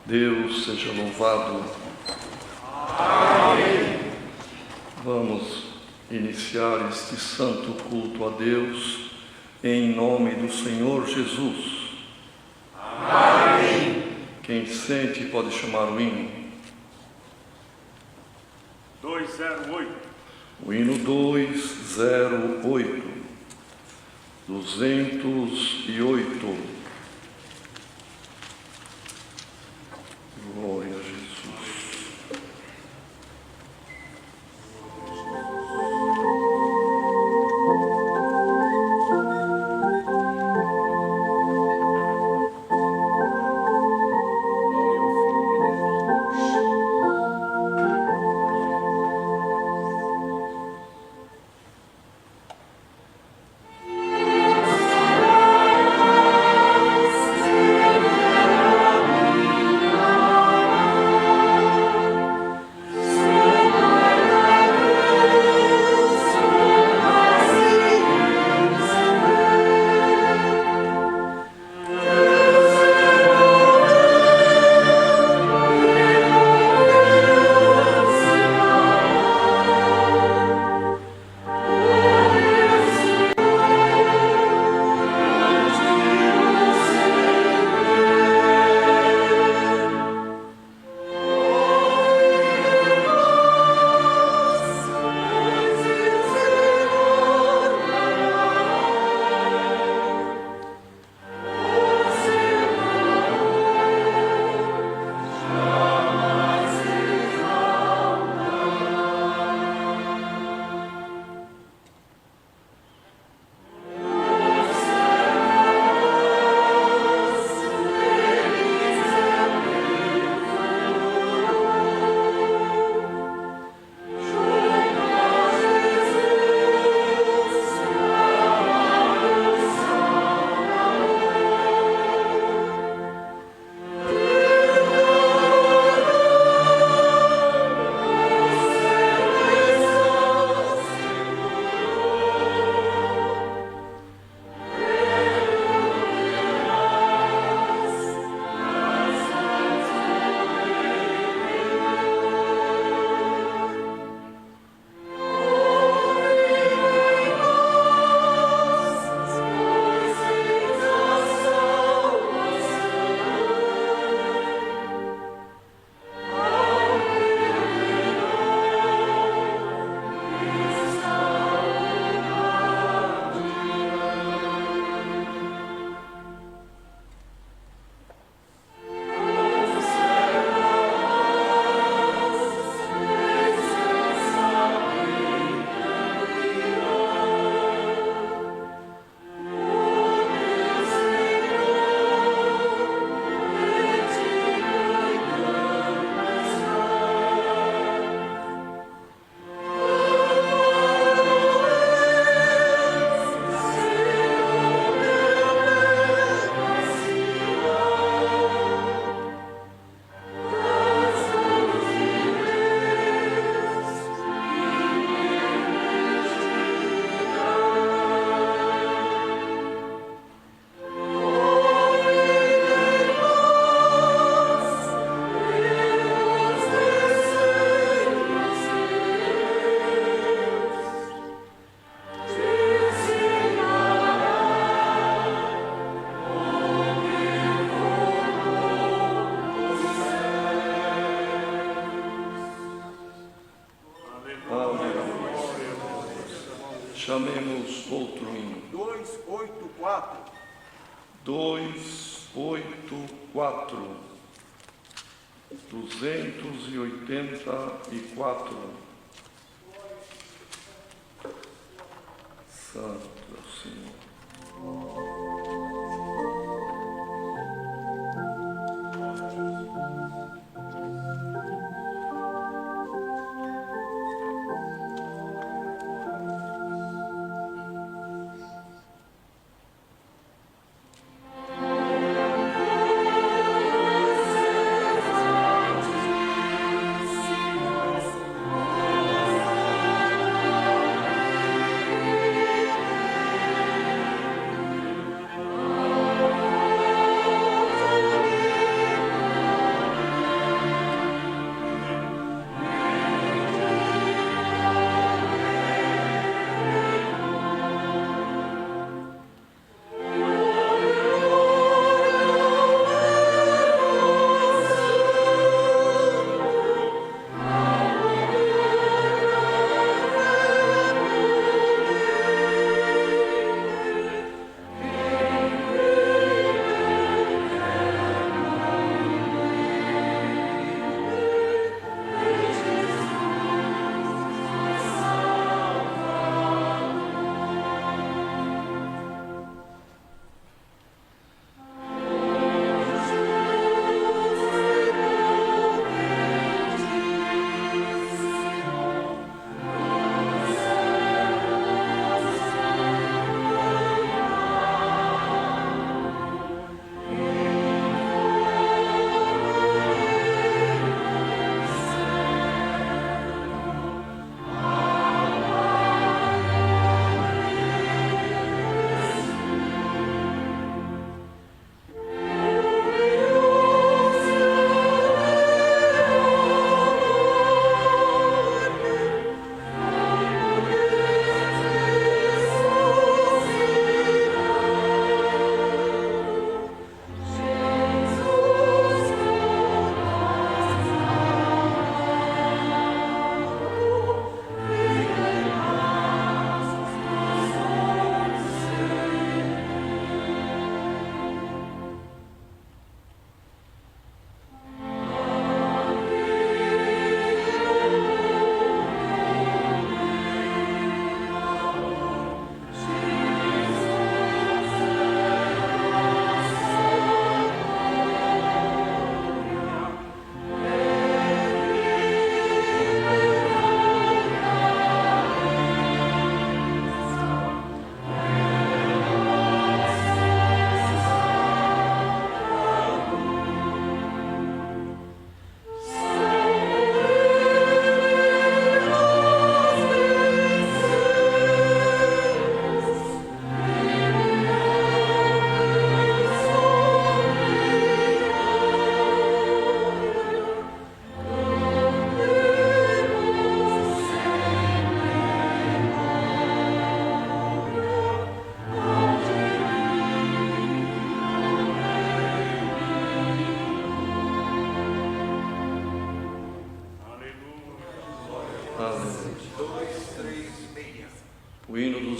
Deus seja louvado. Amém. Vamos iniciar este santo culto a Deus em nome do Senhor Jesus. Amém. Quem sente pode chamar o hino. 208. O hino 208. 208. Glória a Jesus. Chamemos outro hino. 284. 284. 284. Santo é o Senhor.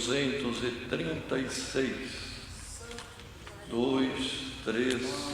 236. 236.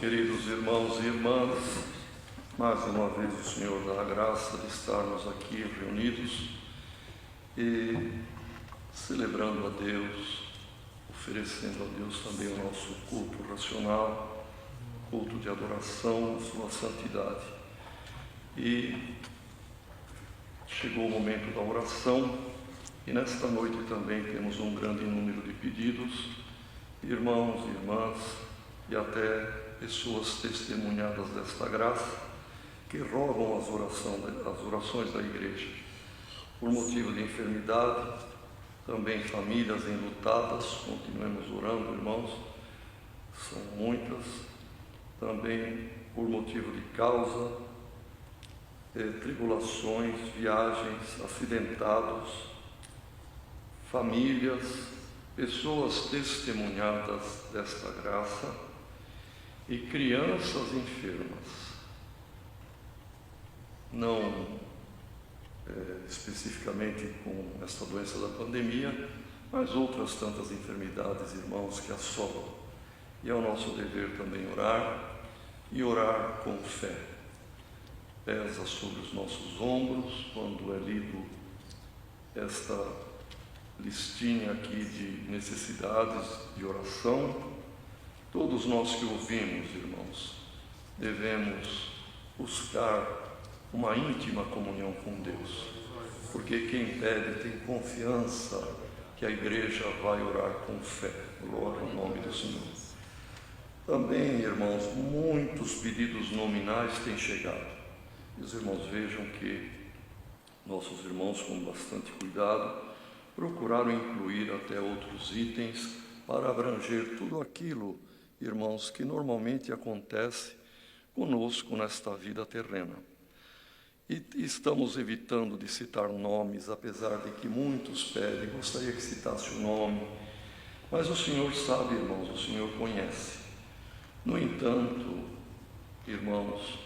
Queridos irmãos e irmãs, mais uma vez o Senhor dá a graça de estarmos aqui reunidos e celebrando a Deus, oferecendo a Deus também o nosso culto racional, culto de adoração à sua santidade. E chegou o momento da oração e nesta noite também temos um grande número de pedidos, irmãos e irmãs e até pessoas testemunhadas desta graça que rogam as orações da igreja por motivo de enfermidade, também famílias enlutadas. Continuemos orando, irmãos, são muitas, também por motivo de causa, tribulações, viagens, acidentados, famílias, pessoas testemunhadas desta graça e crianças enfermas, não especificamente com esta doença da pandemia, mas outras tantas enfermidades, irmãos, que assolam. E é o nosso dever também orar, e orar com fé. Pesa sobre os nossos ombros quando é lido esta listinha aqui de necessidades de oração. Todos nós que ouvimos, irmãos, devemos buscar uma íntima comunhão com Deus, porque quem pede tem confiança que a igreja vai orar com fé. Glória ao nome do Senhor. Também, irmãos, muitos pedidos nominais têm chegado. E os irmãos vejam que nossos irmãos, com bastante cuidado, procuraram incluir até outros itens para abranger tudo aquilo, irmãos, que normalmente acontece conosco nesta vida terrena. E estamos evitando de citar nomes, apesar de que muitos pedem, gostaria que citasse o nome, mas o Senhor sabe, irmãos, o Senhor conhece. No entanto, irmãos,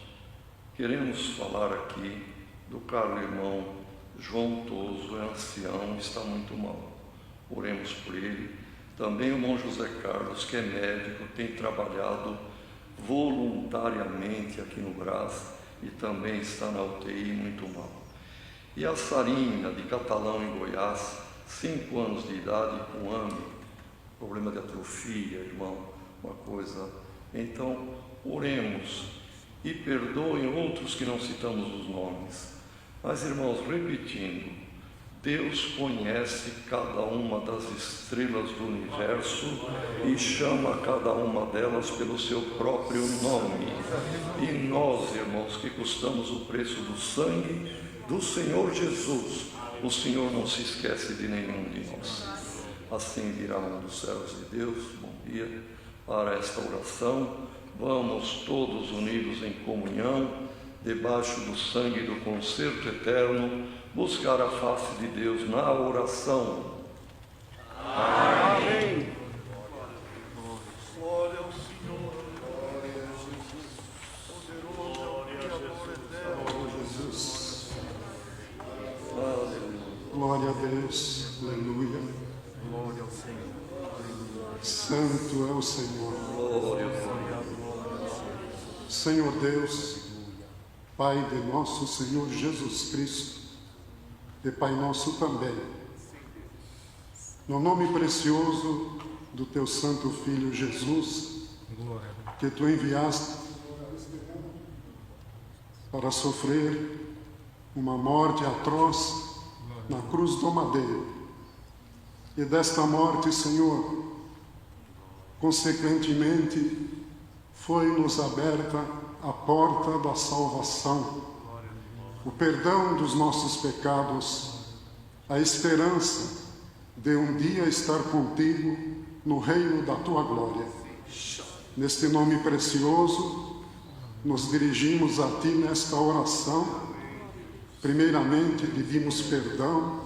queremos falar aqui do caro irmão João Toso, é ancião, está muito mal. Oremos por ele. Também o irmão José Carlos, que é médico, tem trabalhado voluntariamente aqui no Brás e também está na UTI muito mal. E a Sarinha, de Catalão, em Goiás, 5 anos de idade, com AME, problema de atrofia, irmão, uma coisa. Então, oremos e perdoem outros que não citamos os nomes. Mas, irmãos, repetindo, Deus conhece cada uma das estrelas do universo e chama cada uma delas pelo seu próprio nome. E nós, irmãos, que custamos o preço do sangue do Senhor Jesus, o Senhor não se esquece de nenhum de nós. Assim virá um dos servos de Deus, bom dia, para esta oração. Vamos todos unidos em comunhão, debaixo do sangue do concerto eterno, buscar a face de Deus na oração. Amém. Glória ao Senhor. Glória a Jesus. Poderoso é o amor eterno. Jesus. Aleluia. Glória a Deus. Aleluia. Glória ao Senhor. Santo é o Senhor. Glória ao Senhor. Senhor Deus, Pai de nosso Senhor Jesus Cristo, e Pai nosso também, no nome precioso do Teu Santo Filho Jesus, que Tu enviaste para sofrer uma morte atroz na cruz do madeiro, e desta morte, Senhor, consequentemente, foi-nos aberta a porta da salvação, o perdão dos nossos pecados, a esperança de um dia estar contigo no reino da Tua glória. Neste nome precioso, nos dirigimos a Ti nesta oração. Primeiramente, pedimos perdão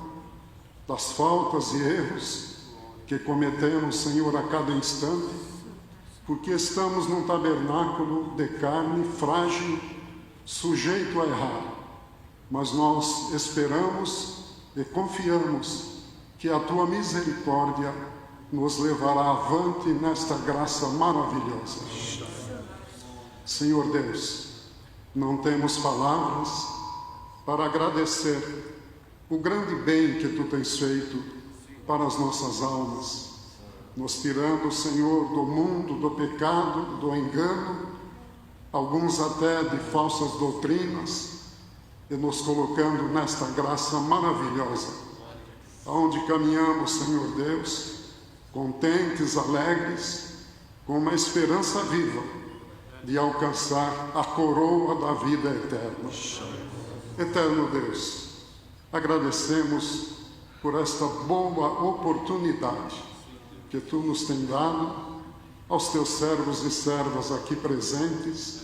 das faltas e erros que cometemos, Senhor, a cada instante, porque estamos num tabernáculo de carne frágil, sujeito a errar. Mas nós esperamos e confiamos que a Tua misericórdia nos levará avante nesta graça maravilhosa. Senhor Deus, não temos palavras para agradecer o grande bem que Tu tens feito para as nossas almas, nos tirando, Senhor, do mundo, do pecado, do engano, alguns até de falsas doutrinas, e nos colocando nesta graça maravilhosa, onde caminhamos, Senhor Deus, contentes, alegres, com uma esperança viva de alcançar a coroa da vida eterna. Eterno Deus, agradecemos por esta boa oportunidade que Tu nos tem dado, aos Teus servos e servas aqui presentes,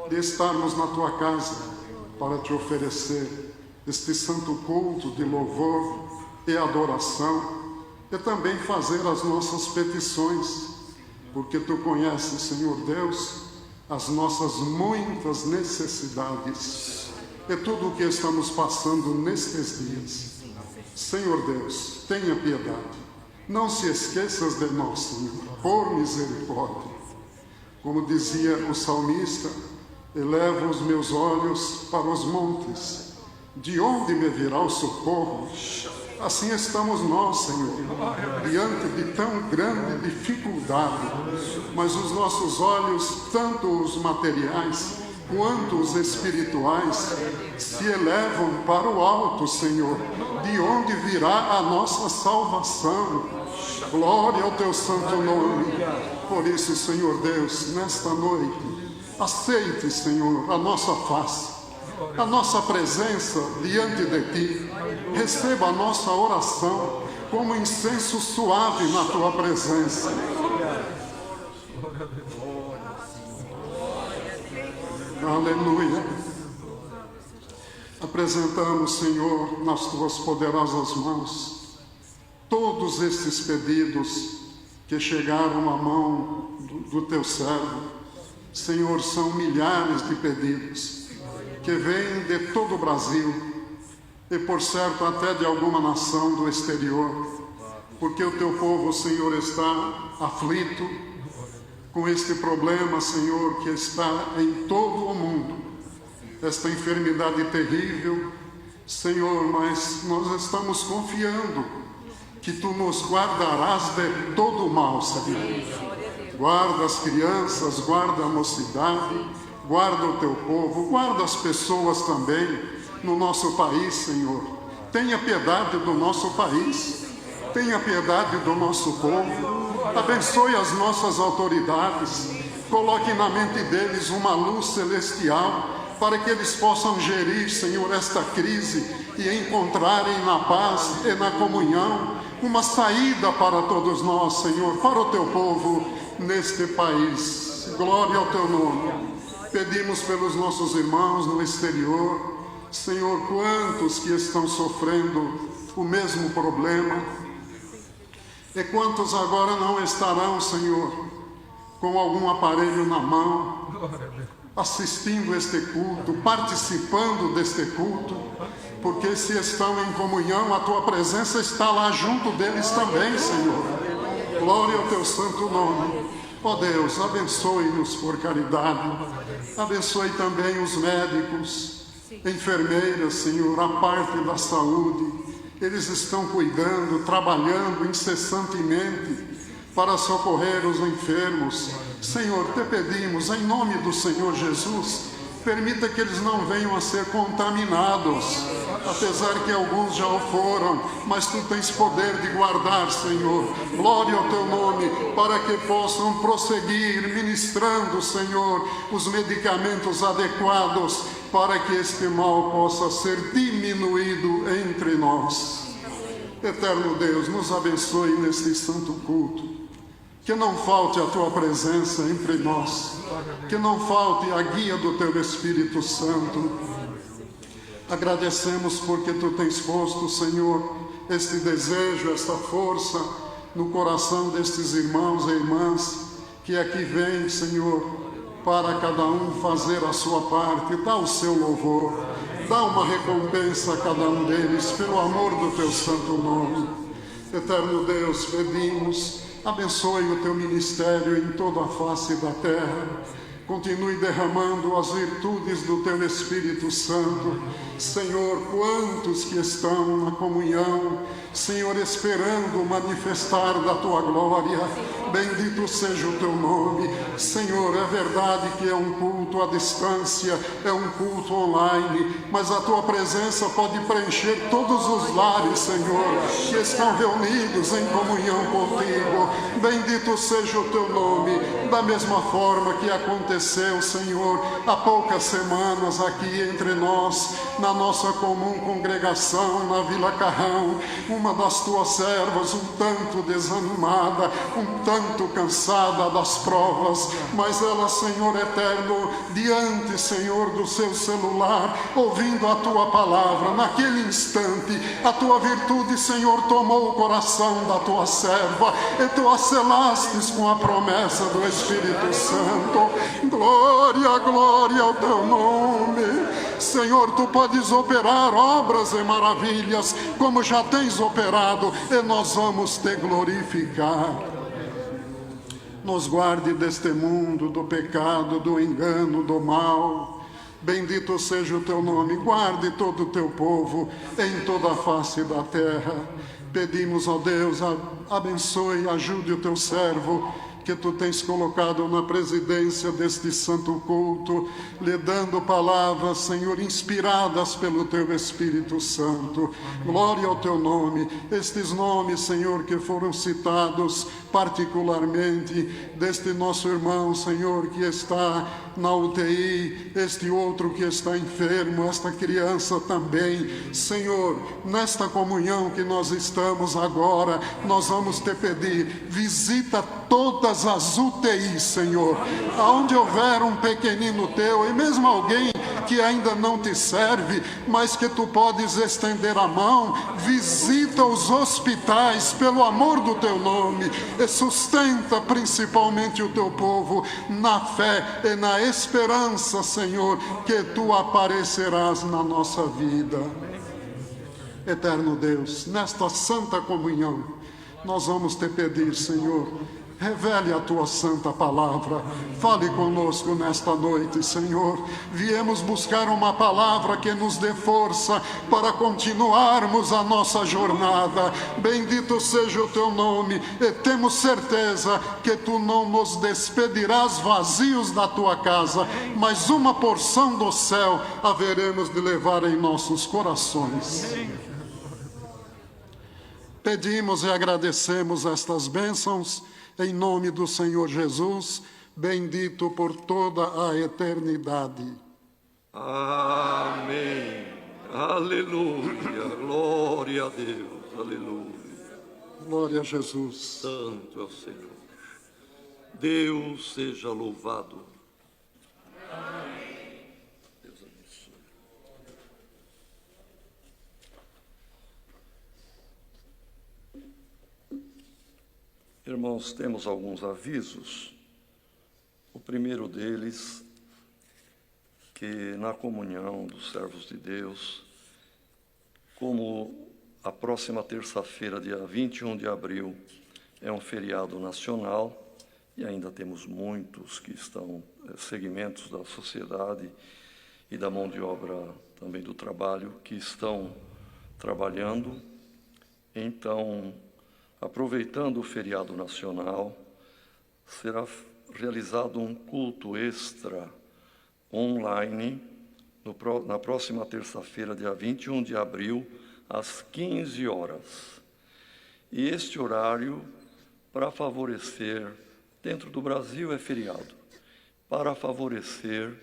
de estarmos na Tua casa para Te oferecer este santo culto de louvor e adoração, e também fazer as nossas petições, porque Tu conheces, Senhor Deus, as nossas muitas necessidades e tudo o que estamos passando nestes dias. Senhor Deus, tenha piedade. Não se esqueças de nós, Senhor, por misericórdia. Como dizia o salmista, elevo os meus olhos para os montes, de onde me virá o socorro? Assim estamos nós, Senhor, diante de tão grande dificuldade, mas os nossos olhos, tanto os materiais quanto os espirituais, se elevam para o alto, Senhor, de onde virá a nossa salvação. Glória ao Teu santo nome. Por isso, Senhor Deus, nesta noite, aceite, Senhor, a nossa face, a nossa presença diante de Ti. Receba a nossa oração como incenso suave na Tua presença. Aleluia. Apresentamos, Senhor, nas Tuas poderosas mãos todos estes pedidos que chegaram à mão do Teu servo. Senhor, são milhares de pedidos que vêm de todo o Brasil e, por certo, até de alguma nação do exterior, porque o Teu povo, Senhor, está aflito com este problema, Senhor, que está em todo o mundo, esta enfermidade terrível, Senhor, mas nós estamos confiando que Tu nos guardarás de todo o mal, Senhor. Guarda as crianças, guarda a mocidade, guarda o Teu povo, guarda as pessoas também no nosso país, Senhor. Tenha piedade do nosso país, tenha piedade do nosso povo. Abençoe as nossas autoridades, coloque na mente deles uma luz celestial para que eles possam gerir, Senhor, esta crise e encontrarem na paz e na comunhão uma saída para todos nós, Senhor, para o Teu povo neste país. Glória ao Teu nome. Pedimos pelos nossos irmãos no exterior, Senhor, quantos que estão sofrendo o mesmo problema, e quantos agora não estarão, Senhor, com algum aparelho na mão, assistindo este culto, participando deste culto, porque se estão em comunhão, a Tua presença está lá junto deles também, Senhor. Glória ao Teu santo nome. Ó Deus, abençoe-nos por caridade, abençoe também os médicos, enfermeiras, Senhor, a parte da saúde. Eles estão cuidando, trabalhando incessantemente para socorrer os enfermos. Senhor, Te pedimos, em nome do Senhor Jesus, permita que eles não venham a ser contaminados, apesar que alguns já o foram, mas Tu tens poder de guardar, Senhor. Glória ao Teu nome, para que possam prosseguir ministrando, Senhor, os medicamentos adequados, para que este mal possa ser diminuído entre nós. Eterno Deus, nos abençoe neste santo culto. Que não falte a Tua presença entre nós, que não falte a guia do Teu Espírito Santo. Agradecemos porque Tu tens posto, Senhor, este desejo, esta força no coração destes irmãos e irmãs que aqui vêm, Senhor, para cada um fazer a sua parte. Dá o seu louvor, dá uma recompensa a cada um deles, pelo amor do Teu santo nome. Eterno Deus, pedimos, abençoe o Teu ministério em toda a face da terra. Continue derramando as virtudes do Teu Espírito Santo. Senhor, quantos que estão na comunhão, Senhor, esperando manifestar da Tua glória. Bendito seja o Teu nome. Senhor, é verdade que é um culto à distância, é um culto online, mas a Tua presença pode preencher todos os lares, Senhor, que estão reunidos em comunhão contigo. Bendito seja o Teu nome. Da mesma forma que aconteceu estabeleceu, Senhor, há poucas semanas aqui entre nós, na nossa comum congregação, na Vila Carrão, uma das tuas servas, um tanto desanimada, um tanto cansada das provas, mas ela, Senhor eterno, diante, Senhor, do seu celular, ouvindo a tua palavra, naquele instante, a tua virtude, Senhor, tomou o coração da tua serva, e tu a selastes com a promessa do Espírito Santo. Glória, glória ao teu nome. Senhor, tu podes operar obras e maravilhas, como já tens operado, e nós vamos te glorificar. Nos guarde deste mundo, do pecado, do engano, do mal. Bendito seja o teu nome. Guarde todo o teu povo em toda a face da terra. Pedimos, ó Deus, abençoe, ajude o teu servo, que tu tens colocado na presidência deste santo culto, lhe dando palavras, Senhor, inspiradas pelo teu Espírito Santo. Glória ao teu nome. Estes nomes, Senhor, que foram citados particularmente deste nosso irmão, Senhor, que está na UTI, este outro que está enfermo, esta criança também. Senhor, nesta comunhão que nós estamos agora, nós vamos te pedir, visita todas as UTIs, Senhor, aonde houver um pequenino teu, e mesmo alguém que ainda não te serve, mas que tu podes estender a mão, visita os hospitais, pelo amor do teu nome, e sustenta principalmente o teu povo na fé e na esperança, Senhor, que tu aparecerás na nossa vida. Eterno Deus, nesta santa comunhão, nós vamos te pedir, Senhor, revele a tua santa palavra. Fale conosco nesta noite, Senhor. Viemos buscar uma palavra que nos dê força para continuarmos a nossa jornada. Bendito seja o teu nome, e temos certeza que tu não nos despedirás vazios da tua casa, mas uma porção do céu haveremos de levar em nossos corações. Pedimos e agradecemos estas bênçãos em nome do Senhor Jesus, bendito por toda a eternidade. Amém. Aleluia. Glória a Deus. Aleluia. Glória a Jesus. Santo é o Senhor. Deus seja louvado. Amém. Deus abençoe. Irmãos, temos alguns avisos. O primeiro deles, que na comunhão dos servos de Deus, como a próxima terça-feira, dia 21 de abril, é um feriado nacional, e ainda temos muitos que estão, segmentos da sociedade e da mão de obra também do trabalho, que estão trabalhando. Então, aproveitando o feriado nacional, será realizado um culto extra online na próxima terça-feira, dia 21 de abril, às 15 horas. E este horário, para favorecer, dentro do Brasil é feriado, para favorecer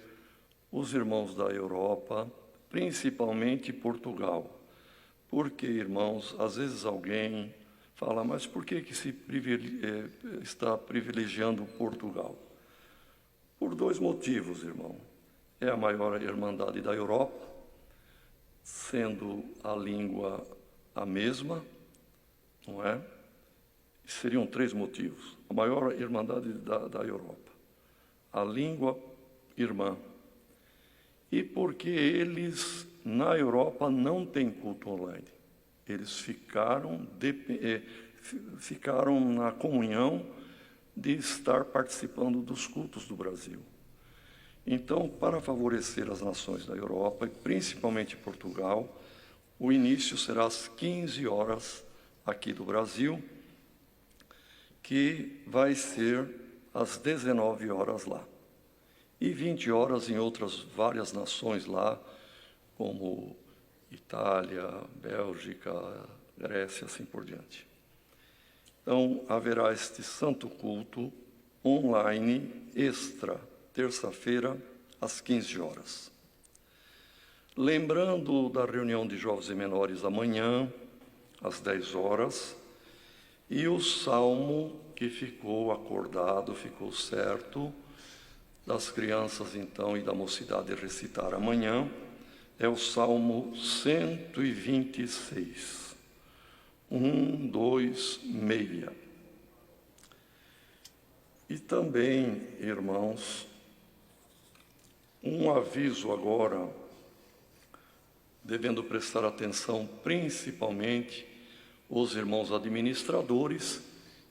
os irmãos da Europa, principalmente Portugal. Porque, irmãos, às vezes alguém fala, mas por que está privilegiando Portugal? Por dois motivos, irmão. É a maior irmandade da Europa, sendo a língua a mesma, não é? Seriam três motivos. A maior irmandade da Europa, a língua irmã, e porque eles, na Europa, não têm culto online. Eles ficaram na comunhão de estar participando dos cultos do Brasil. Então, para favorecer as nações da Europa, e principalmente Portugal, o início será às 15 horas aqui do Brasil, que vai ser às 19 horas lá. E 20 horas em outras várias nações lá, como Itália, Bélgica, Grécia, assim por diante. Então, haverá este santo culto online extra, terça-feira, às 15 horas. Lembrando da reunião de jovens e menores amanhã, às 10 horas, e o salmo que ficou acordado, ficou certo, das crianças, então, e da mocidade recitar amanhã, é o Salmo 126. 1, 2, 6. E também, irmãos, um aviso agora, devendo prestar atenção principalmente os irmãos administradores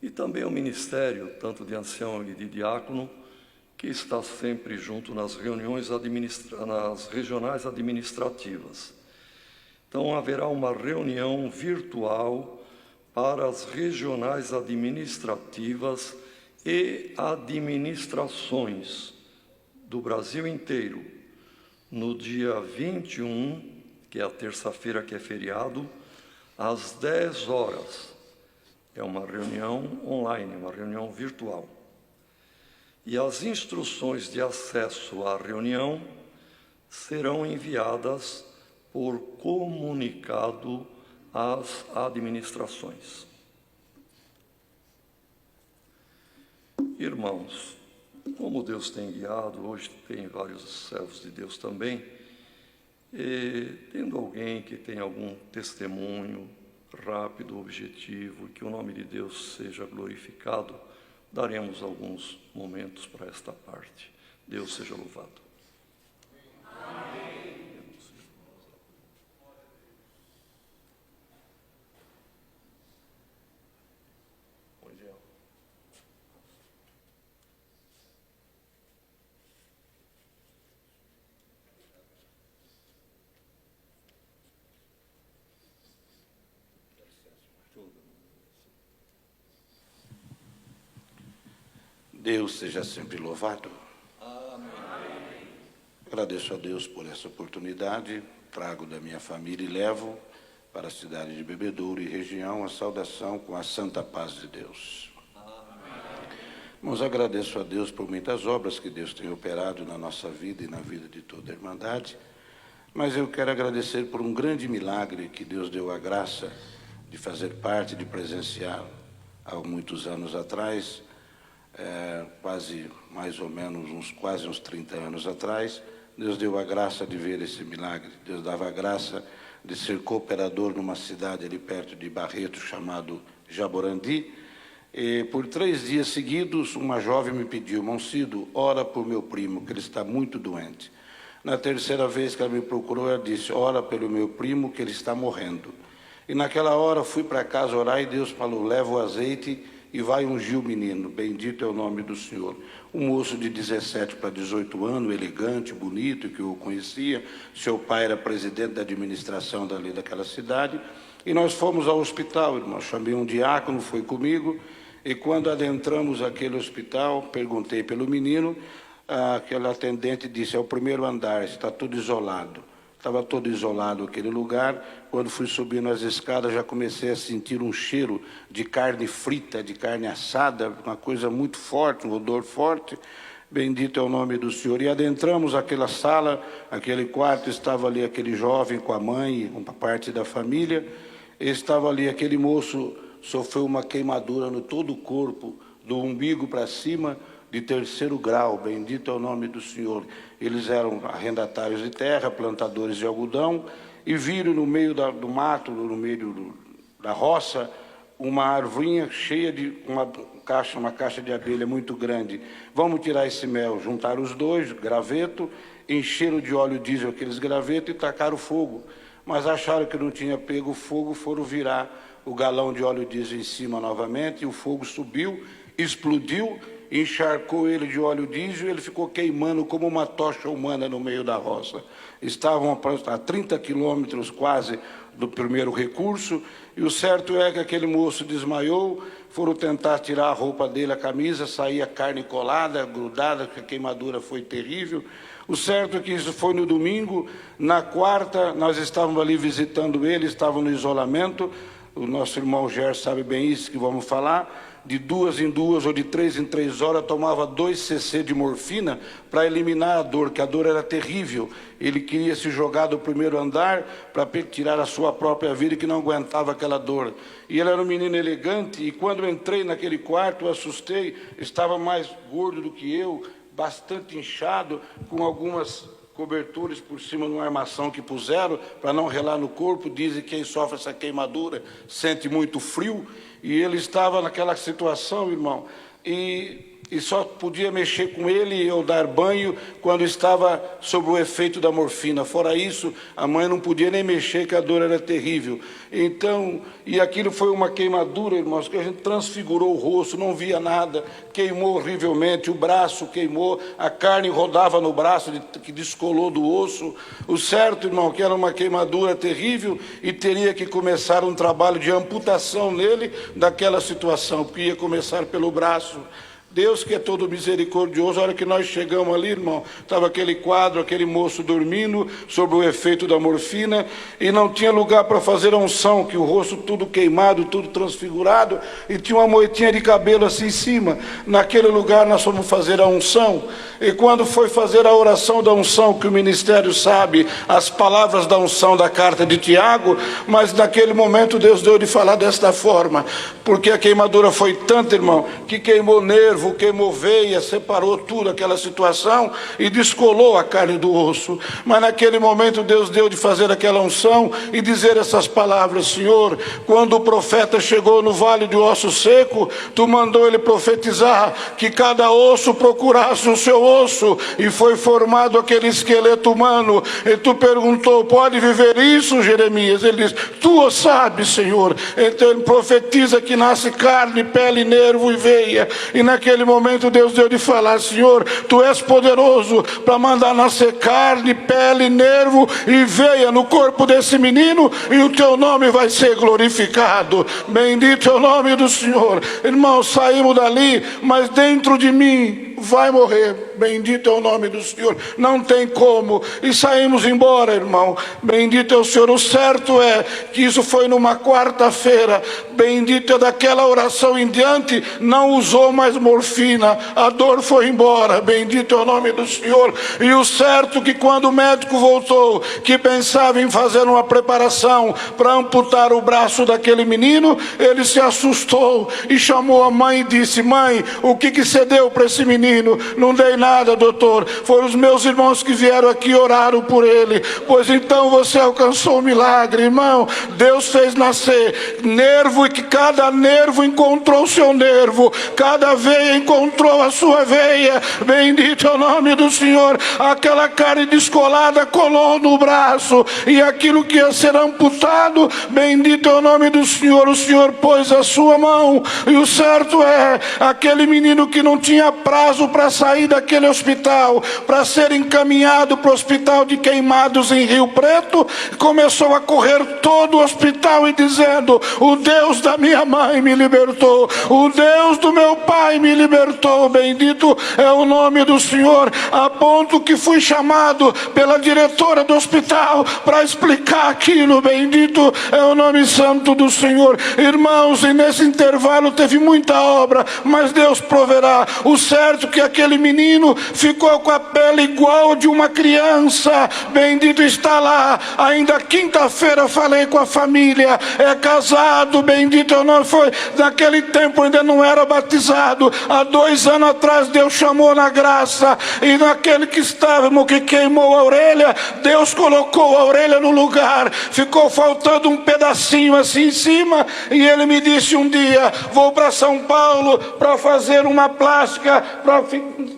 e também o ministério, tanto de ancião e de diácono, que está sempre junto nas reuniões nas regionais administrativas. Então, haverá uma reunião virtual para as regionais administrativas e administrações do Brasil inteiro, no dia 21, que é a terça-feira, que é feriado, às 10 horas. É uma reunião online, uma reunião virtual. E as instruções de acesso à reunião serão enviadas por comunicado às administrações. Irmãos, como Deus tem guiado, hoje tem vários servos de Deus também, tendo alguém que tem algum testemunho rápido, objetivo, que o nome de Deus seja glorificado, daremos alguns momentos para esta parte. Deus seja louvado. Amém. Deus seja sempre louvado. Amém. Agradeço a Deus por essa oportunidade, trago da minha família e levo para a cidade de Bebedouro e região a saudação com a santa paz de Deus. Amém. Irmãos, agradeço a Deus por muitas obras que Deus tem operado na nossa vida e na vida de toda a Irmandade, mas eu quero agradecer por um grande milagre que Deus deu a graça de fazer parte, de presenciar há muitos anos atrás, mais ou menos quase uns 30 anos atrás. Deus deu a graça de ver esse milagre. Deus dava a graça de ser cooperador numa cidade ali perto de Barreto, chamado Jaborandi. E por 3 dias seguidos, uma jovem me pediu: Monsido, ora por meu primo, que ele está muito doente. Na terceira vez que ela me procurou, ela disse: ora pelo meu primo, que ele está morrendo. E naquela hora fui para casa orar e Deus falou: leva o azeite e vai ungir o menino, bendito é o nome do Senhor. Um moço de 17 para 18 anos, elegante, bonito, que eu conhecia. Seu pai era presidente da administração dali daquela cidade. E nós fomos ao hospital, irmão. Chamei um diácono, foi comigo. E quando adentramos aquele hospital, perguntei pelo menino. Aquele atendente disse: é o primeiro andar, está tudo isolado. Estava todo isolado aquele lugar. Quando fui subindo as escadas, já comecei a sentir um cheiro de carne frita, de carne assada, uma coisa muito forte, um odor forte. Bendito é o nome do Senhor. E adentramos aquela sala, aquele quarto, estava ali aquele jovem com a mãe, uma parte da família. Estava ali aquele moço, sofreu uma queimadura no todo o corpo, do umbigo para cima, de 3º grau, bendito é o nome do Senhor. Eles eram arrendatários de terra, plantadores de algodão, e viram no meio do mato, no meio da roça, uma arvorinha cheia de uma caixa de abelha muito grande. Vamos tirar esse mel. Juntaram os dois, graveto, encheram de óleo diesel aqueles gravetos e tacaram fogo. Mas acharam que não tinha pego fogo, foram virar o galão de óleo diesel em cima novamente, e o fogo subiu, explodiu, encharcou ele de óleo diesel e ele ficou queimando como uma tocha humana no meio da roça. Estavam a 30 quilômetros quase do primeiro recurso, e o certo é que aquele moço desmaiou. Foram tentar tirar a roupa dele, a camisa, saía carne colada, grudada, que a queimadura foi terrível. O certo é que isso foi no domingo. Na quarta, nós estávamos ali visitando ele, estavam no isolamento. o nosso irmão Gerson sabe bem isso que vamos falar, de 2 em 2 ou de 3 em 3 horas, tomava 2 cc de morfina para eliminar a dor, que a dor era terrível. Ele queria se jogar do primeiro andar para tirar a sua própria vida, que não aguentava aquela dor. E ele era um menino elegante, e quando eu entrei naquele quarto, eu assustei, estava mais gordo do que eu, bastante inchado, com algumas coberturas por cima de uma armação que puseram, para não relar no corpo. Dizem que quem sofre essa queimadura sente muito frio, e ele estava naquela situação, irmão, e só podia mexer com ele ou dar banho quando estava sob o efeito da morfina. Fora isso, a mãe não podia nem mexer, que a dor era terrível. Então, e aquilo foi uma queimadura, irmãos, que a gente transfigurou o rosto, não via nada, queimou horrivelmente, o braço queimou, a carne rodava no braço, que descolou do osso. O certo, irmão, que era uma queimadura terrível, e teria que começar um trabalho de amputação nele daquela situação, porque ia começar pelo braço. Deus, que é todo misericordioso, a hora que nós chegamos ali, irmão, estava aquele quadro, aquele moço dormindo, sob o efeito da morfina, e não tinha lugar para fazer a unção, que o rosto tudo queimado, tudo transfigurado, e tinha uma moitinha de cabelo assim em cima. Naquele lugar nós fomos fazer a unção, e quando foi fazer a oração da unção, que o ministério sabe as palavras da unção da carta de Tiago, mas naquele momento Deus deu de falar desta forma, porque a queimadura foi tanta, irmão, que queimou nervo, queimou veia, separou tudo aquela situação e descolou a carne do osso. Mas naquele momento Deus deu de fazer aquela unção e dizer essas palavras: Senhor, quando o profeta chegou no vale de osso seco, tu mandou ele profetizar que cada osso procurasse o seu osso, e foi formado aquele esqueleto humano. E tu perguntou: pode viver isso, Jeremias? Ele diz: tu o sabes, Senhor. Então ele profetiza que nasce carne, pele, nervo e veia. E naquele momento Deus deu de falar: Senhor, tu és poderoso para mandar nascer carne, pele, nervo e veia no corpo desse menino, e o teu nome vai ser glorificado. Bendito é o nome do Senhor. Irmãos, saímos dali, mas dentro de mim vai morrer. Bendito é o nome do Senhor. Não tem como. E saímos embora, irmão. Bendito é o Senhor. O certo é que isso foi numa quarta-feira. Bendito é daquela oração em diante, não usou mais morfina. A dor foi embora. Bendito é o nome do Senhor. E o certo é que quando o médico voltou, que pensava em fazer uma preparação para amputar o braço daquele menino, ele se assustou e chamou a mãe e disse: mãe, o que você deu para esse menino? Não dei nada, doutor. Foram os meus irmãos que vieram aqui e oraram por ele. Pois então você alcançou o milagre, irmão. Deus fez nascer nervo, e que cada nervo encontrou o seu nervo, cada veia encontrou a sua veia. Bendito é o nome do Senhor. Aquela carne descolada colou no braço, e aquilo que ia ser amputado, bendito é o nome do Senhor. O Senhor pôs a sua mão, e o certo é, aquele menino que não tinha prazo para sair daquele hospital, para ser encaminhado para o hospital de Queimados em Rio Preto, começou a correr todo o hospital e dizendo: o Deus da minha mãe me libertou, o Deus do meu pai me libertou. Bendito é o nome do Senhor, a ponto que fui chamado pela diretora do hospital para explicar aquilo. Bendito é o nome santo do Senhor. Irmãos, e nesse intervalo teve muita obra, mas Deus proverá. O certo é que aquele menino ficou com a pele igual de uma criança. Bendito está lá. Ainda quinta-feira falei com a família, é casado. Bendito é o nome. Foi naquele tempo, ainda não era batizado. Há 2 anos atrás Deus chamou na graça, e naquele que estava, que queimou a orelha, Deus colocou a orelha no lugar. Ficou faltando um pedacinho assim em cima, e ele me disse um dia: vou para São Paulo para fazer uma plástica, para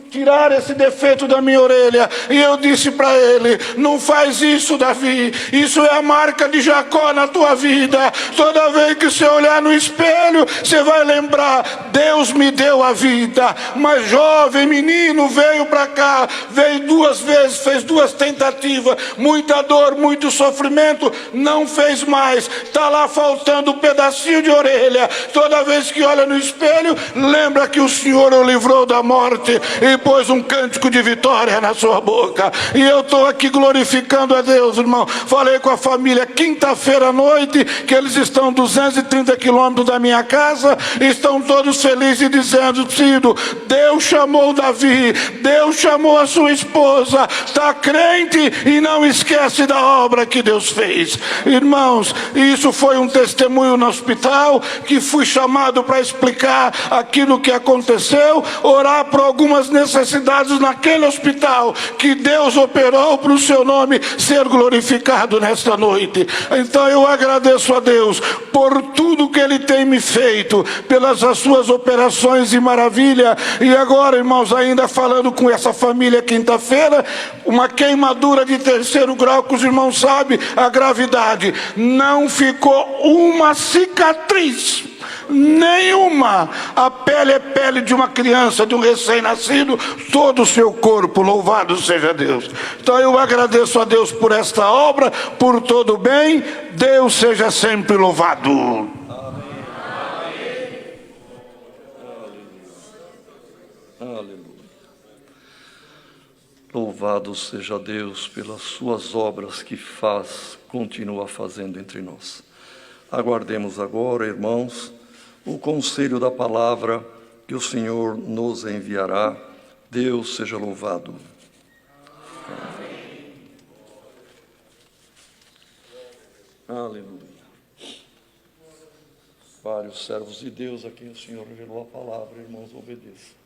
tirar esse defeito da minha orelha. E eu disse para ele: não faz isso, Davi, isso é a marca de Jacó na tua vida. Toda vez que você olhar no espelho, você vai lembrar: Deus me deu a vida. Mas jovem menino veio para cá, veio 2 vezes, fez 2 tentativas, muita dor, muito sofrimento, não fez mais, está lá faltando um pedacinho de orelha. Toda vez que olha no espelho, lembra que o Senhor o livrou da morte, e pôs um cântico de vitória na sua boca. E eu estou aqui glorificando a Deus, irmão. Falei com a família quinta-feira à noite, que eles estão 230 quilômetros da minha casa, estão todos felizes dizendo: Ciro, Deus chamou Davi, Deus chamou a sua esposa, está crente e não esquece da obra que Deus fez. Irmãos, isso foi um testemunho no hospital, que fui chamado para explicar aquilo que aconteceu, orar por algumas necessidades naquele hospital, que Deus operou para o seu nome ser glorificado nesta noite. Então eu agradeço a Deus por tudo que Ele tem me feito, pelas suas operações e maravilha. E agora, irmãos, ainda falando com essa família quinta-feira, uma queimadura de 3º grau, que os irmãos sabem a gravidade, não ficou uma cicatriz, nenhuma. A pele é pele de uma criança, de um recém-nascido, todo o seu corpo, louvado seja Deus. Então eu agradeço a Deus por esta obra, por todo o bem. Deus seja sempre louvado. Aleluia. Louvado seja Deus pelas suas obras que continua fazendo entre nós. Aguardemos agora, irmãos, o conselho da palavra que o Senhor nos enviará. Deus seja louvado. Amém. Aleluia. Vários servos de Deus a quem o Senhor revelou a palavra, irmãos, obedeçam.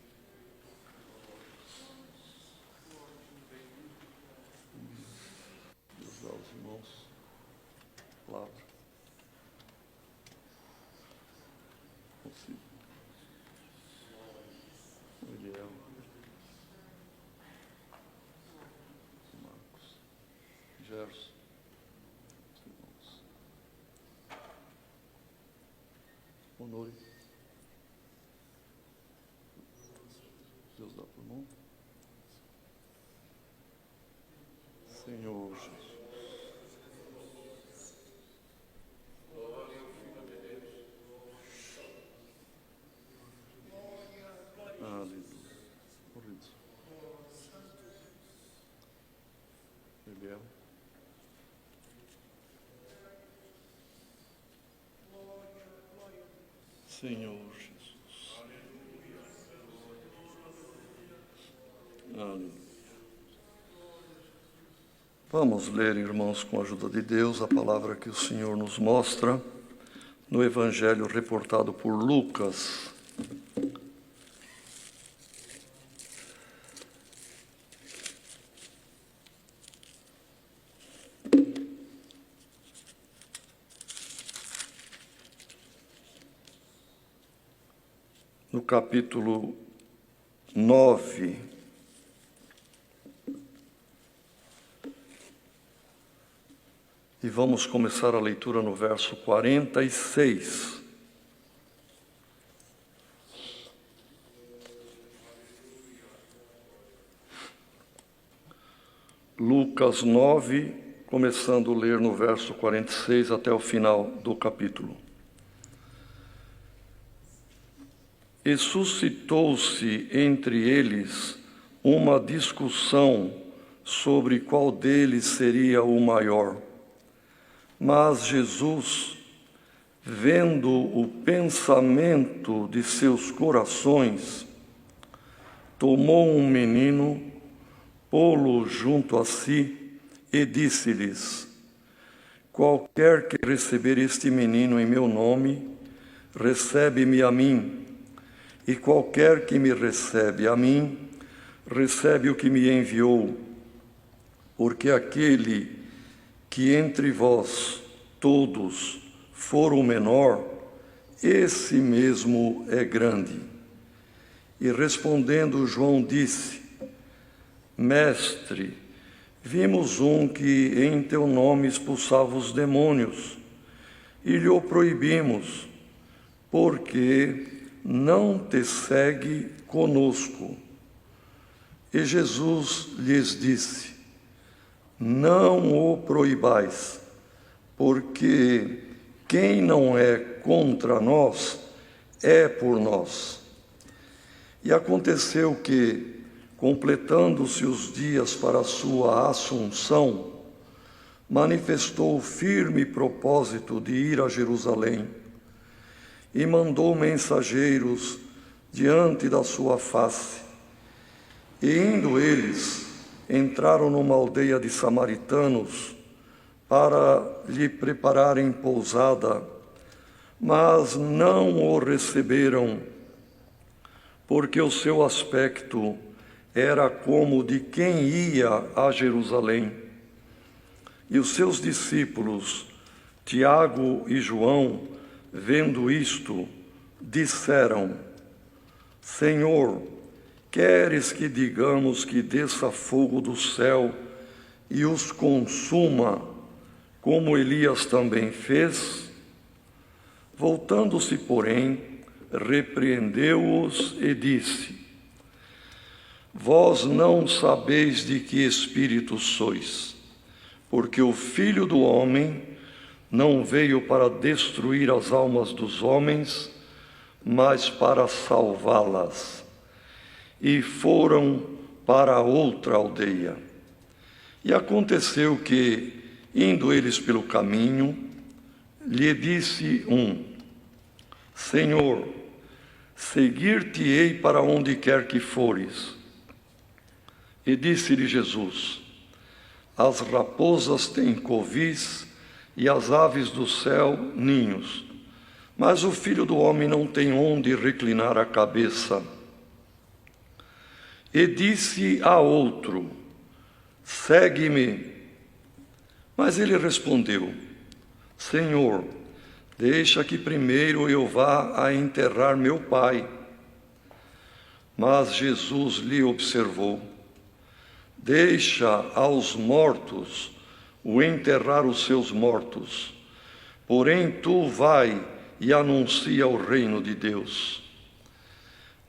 Honore. Deus dá por mão. Senhor Jesus. Aleluia. Bebel. Senhor Jesus. Aleluia. Vamos ler, irmãos, com a ajuda de Deus, a palavra que o Senhor nos mostra no Evangelho reportado por Lucas. No capítulo 9, e vamos começar a leitura no verso 46. Lucas 9, começando a ler no verso 46 até o final do capítulo. E suscitou-se entre eles uma discussão sobre qual deles seria o maior. Mas Jesus, vendo o pensamento de seus corações, tomou um menino, pô-lo junto a si e disse-lhes: qualquer que receber este menino em meu nome, recebe-me a mim. E qualquer que me recebe a mim, recebe o que me enviou. Porque aquele que entre vós todos for o menor, esse mesmo é grande. E respondendo João disse: Mestre, vimos um que em teu nome expulsava os demônios, e lhe o proibimos, porque não te segue conosco. E Jesus lhes disse: não o proibais, porque quem não é contra nós, é por nós. E aconteceu que, completando-se os dias para a sua assunção, manifestou o firme propósito de ir a Jerusalém e mandou mensageiros diante da sua face. E indo eles, entraram numa aldeia de samaritanos para lhe prepararem pousada, mas não o receberam, porque o seu aspecto era como de quem ia a Jerusalém. E os seus discípulos, Tiago e João, vendo isto, disseram: Senhor, queres que digamos que desça fogo do céu e os consuma, como Elias também fez? Voltando-se, porém, repreendeu-os e disse: Vós não sabeis de que espírito sois, porque o Filho do Homem não veio para destruir as almas dos homens, mas para salvá-las. E foram para outra aldeia. E aconteceu que, indo eles pelo caminho, lhe disse um: Senhor, seguir-te-ei para onde quer que fores. E disse-lhe Jesus: As raposas têm covis e as aves do céu ninhos, mas o Filho do Homem não tem onde reclinar a cabeça. E disse a outro: Segue-me. Mas ele respondeu: Senhor, deixa que primeiro eu vá a enterrar meu pai. Mas Jesus lhe observou: Deixa aos mortos o enterrar os seus mortos, porém tu vai e anuncia o reino de Deus.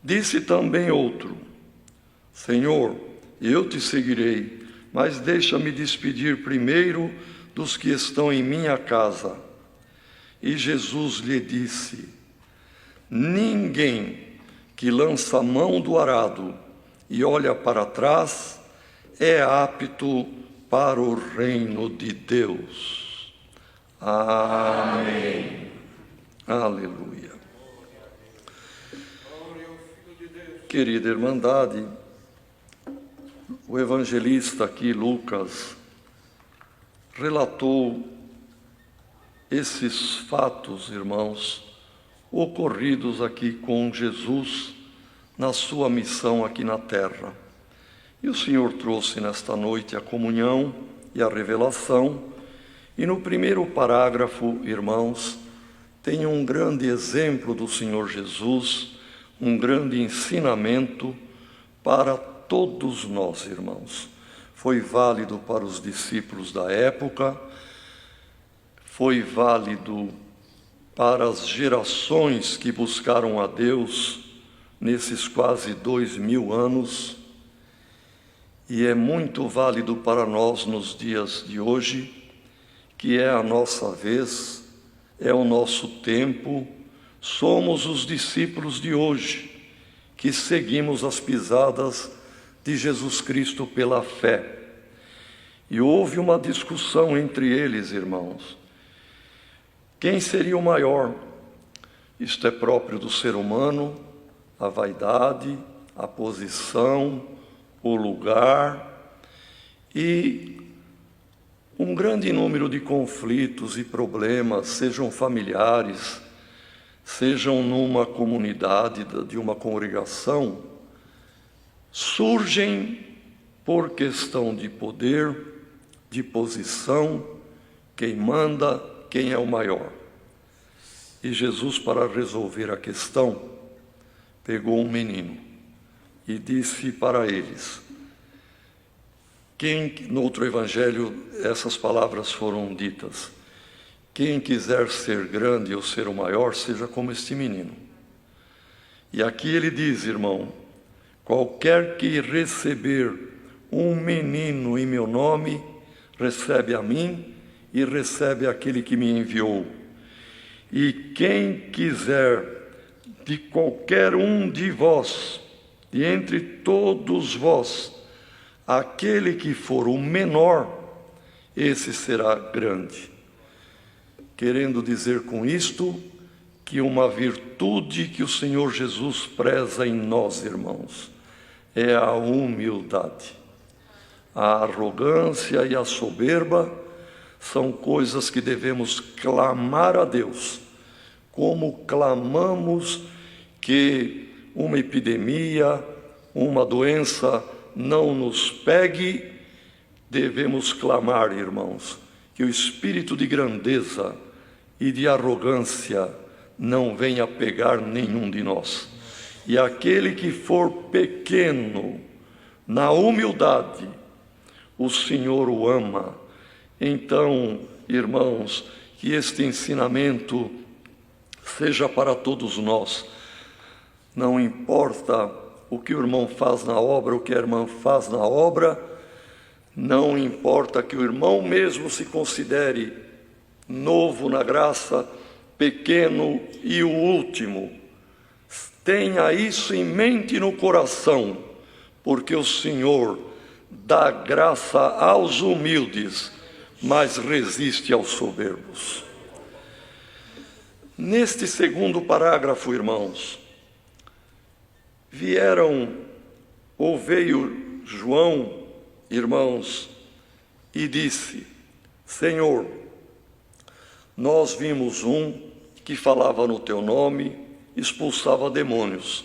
Disse também outro: Senhor, eu te seguirei, mas deixa-me despedir primeiro dos que estão em minha casa. E Jesus lhe disse: Ninguém que lança a mão do arado e olha para trás é apto para o reino de Deus. Amém. Aleluia. Querida Irmandade, o evangelista aqui, Lucas, relatou esses fatos, irmãos, ocorridos aqui com Jesus na sua missão aqui na terra. E o Senhor trouxe nesta noite a comunhão e a revelação, e no primeiro parágrafo, irmãos, tem um grande exemplo do Senhor Jesus, um grande ensinamento para todos nós, irmãos. Foi válido para os discípulos da época, foi válido para as gerações que buscaram a Deus nesses quase 2000 anos, e é muito válido para nós nos dias de hoje, que é a nossa vez, é o nosso tempo, somos os discípulos de hoje, que seguimos as pisadas de Jesus Cristo pela fé. E houve uma discussão entre eles, irmãos. Quem seria o maior? Isto é próprio do ser humano, a vaidade, a posição, o lugar, e um grande número de conflitos e problemas, sejam familiares, sejam numa comunidade, de uma congregação, surgem por questão de poder, de posição, quem manda, quem é o maior. E Jesus, para resolver a questão, pegou um menino e disse para eles, no outro evangelho essas palavras foram ditas: quem quiser ser grande ou ser o maior, seja como este menino. E aqui ele diz, irmão, qualquer que receber um menino em meu nome, recebe a mim e recebe aquele que me enviou. E quem quiser de qualquer um de vós e entre todos vós, aquele que for o menor, esse será grande. Querendo dizer com isto que uma virtude que o Senhor Jesus preza em nós, irmãos, é a humildade. A arrogância e a soberba são coisas que devemos clamar a Deus, como clamamos que uma epidemia, uma doença não nos pegue. Devemos clamar, irmãos, que o espírito de grandeza e de arrogância não venha pegar nenhum de nós. E aquele que for pequeno na humildade, o Senhor o ama. Então, irmãos, que este ensinamento seja para todos nós. Não importa o que o irmão faz na obra, o que a irmã faz na obra, não importa que o irmão mesmo se considere novo na graça, pequeno e o último. Tenha isso em mente e no coração, porque o Senhor dá graça aos humildes, mas resiste aos soberbos. Neste segundo parágrafo, irmãos, veio João, irmãos, e disse: Senhor, nós vimos um que falava no teu nome, expulsava demônios,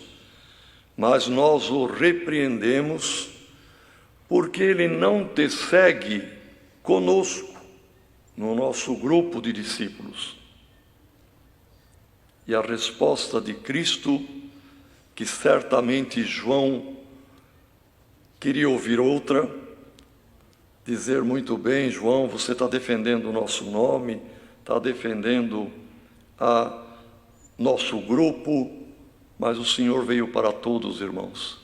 mas nós o repreendemos porque ele não te segue conosco, no nosso grupo de discípulos. E a resposta de Cristo, que certamente João queria ouvir outra, dizer: muito bem, João, você está defendendo o nosso nome, está defendendo a nosso grupo, mas o Senhor veio para todos, irmãos.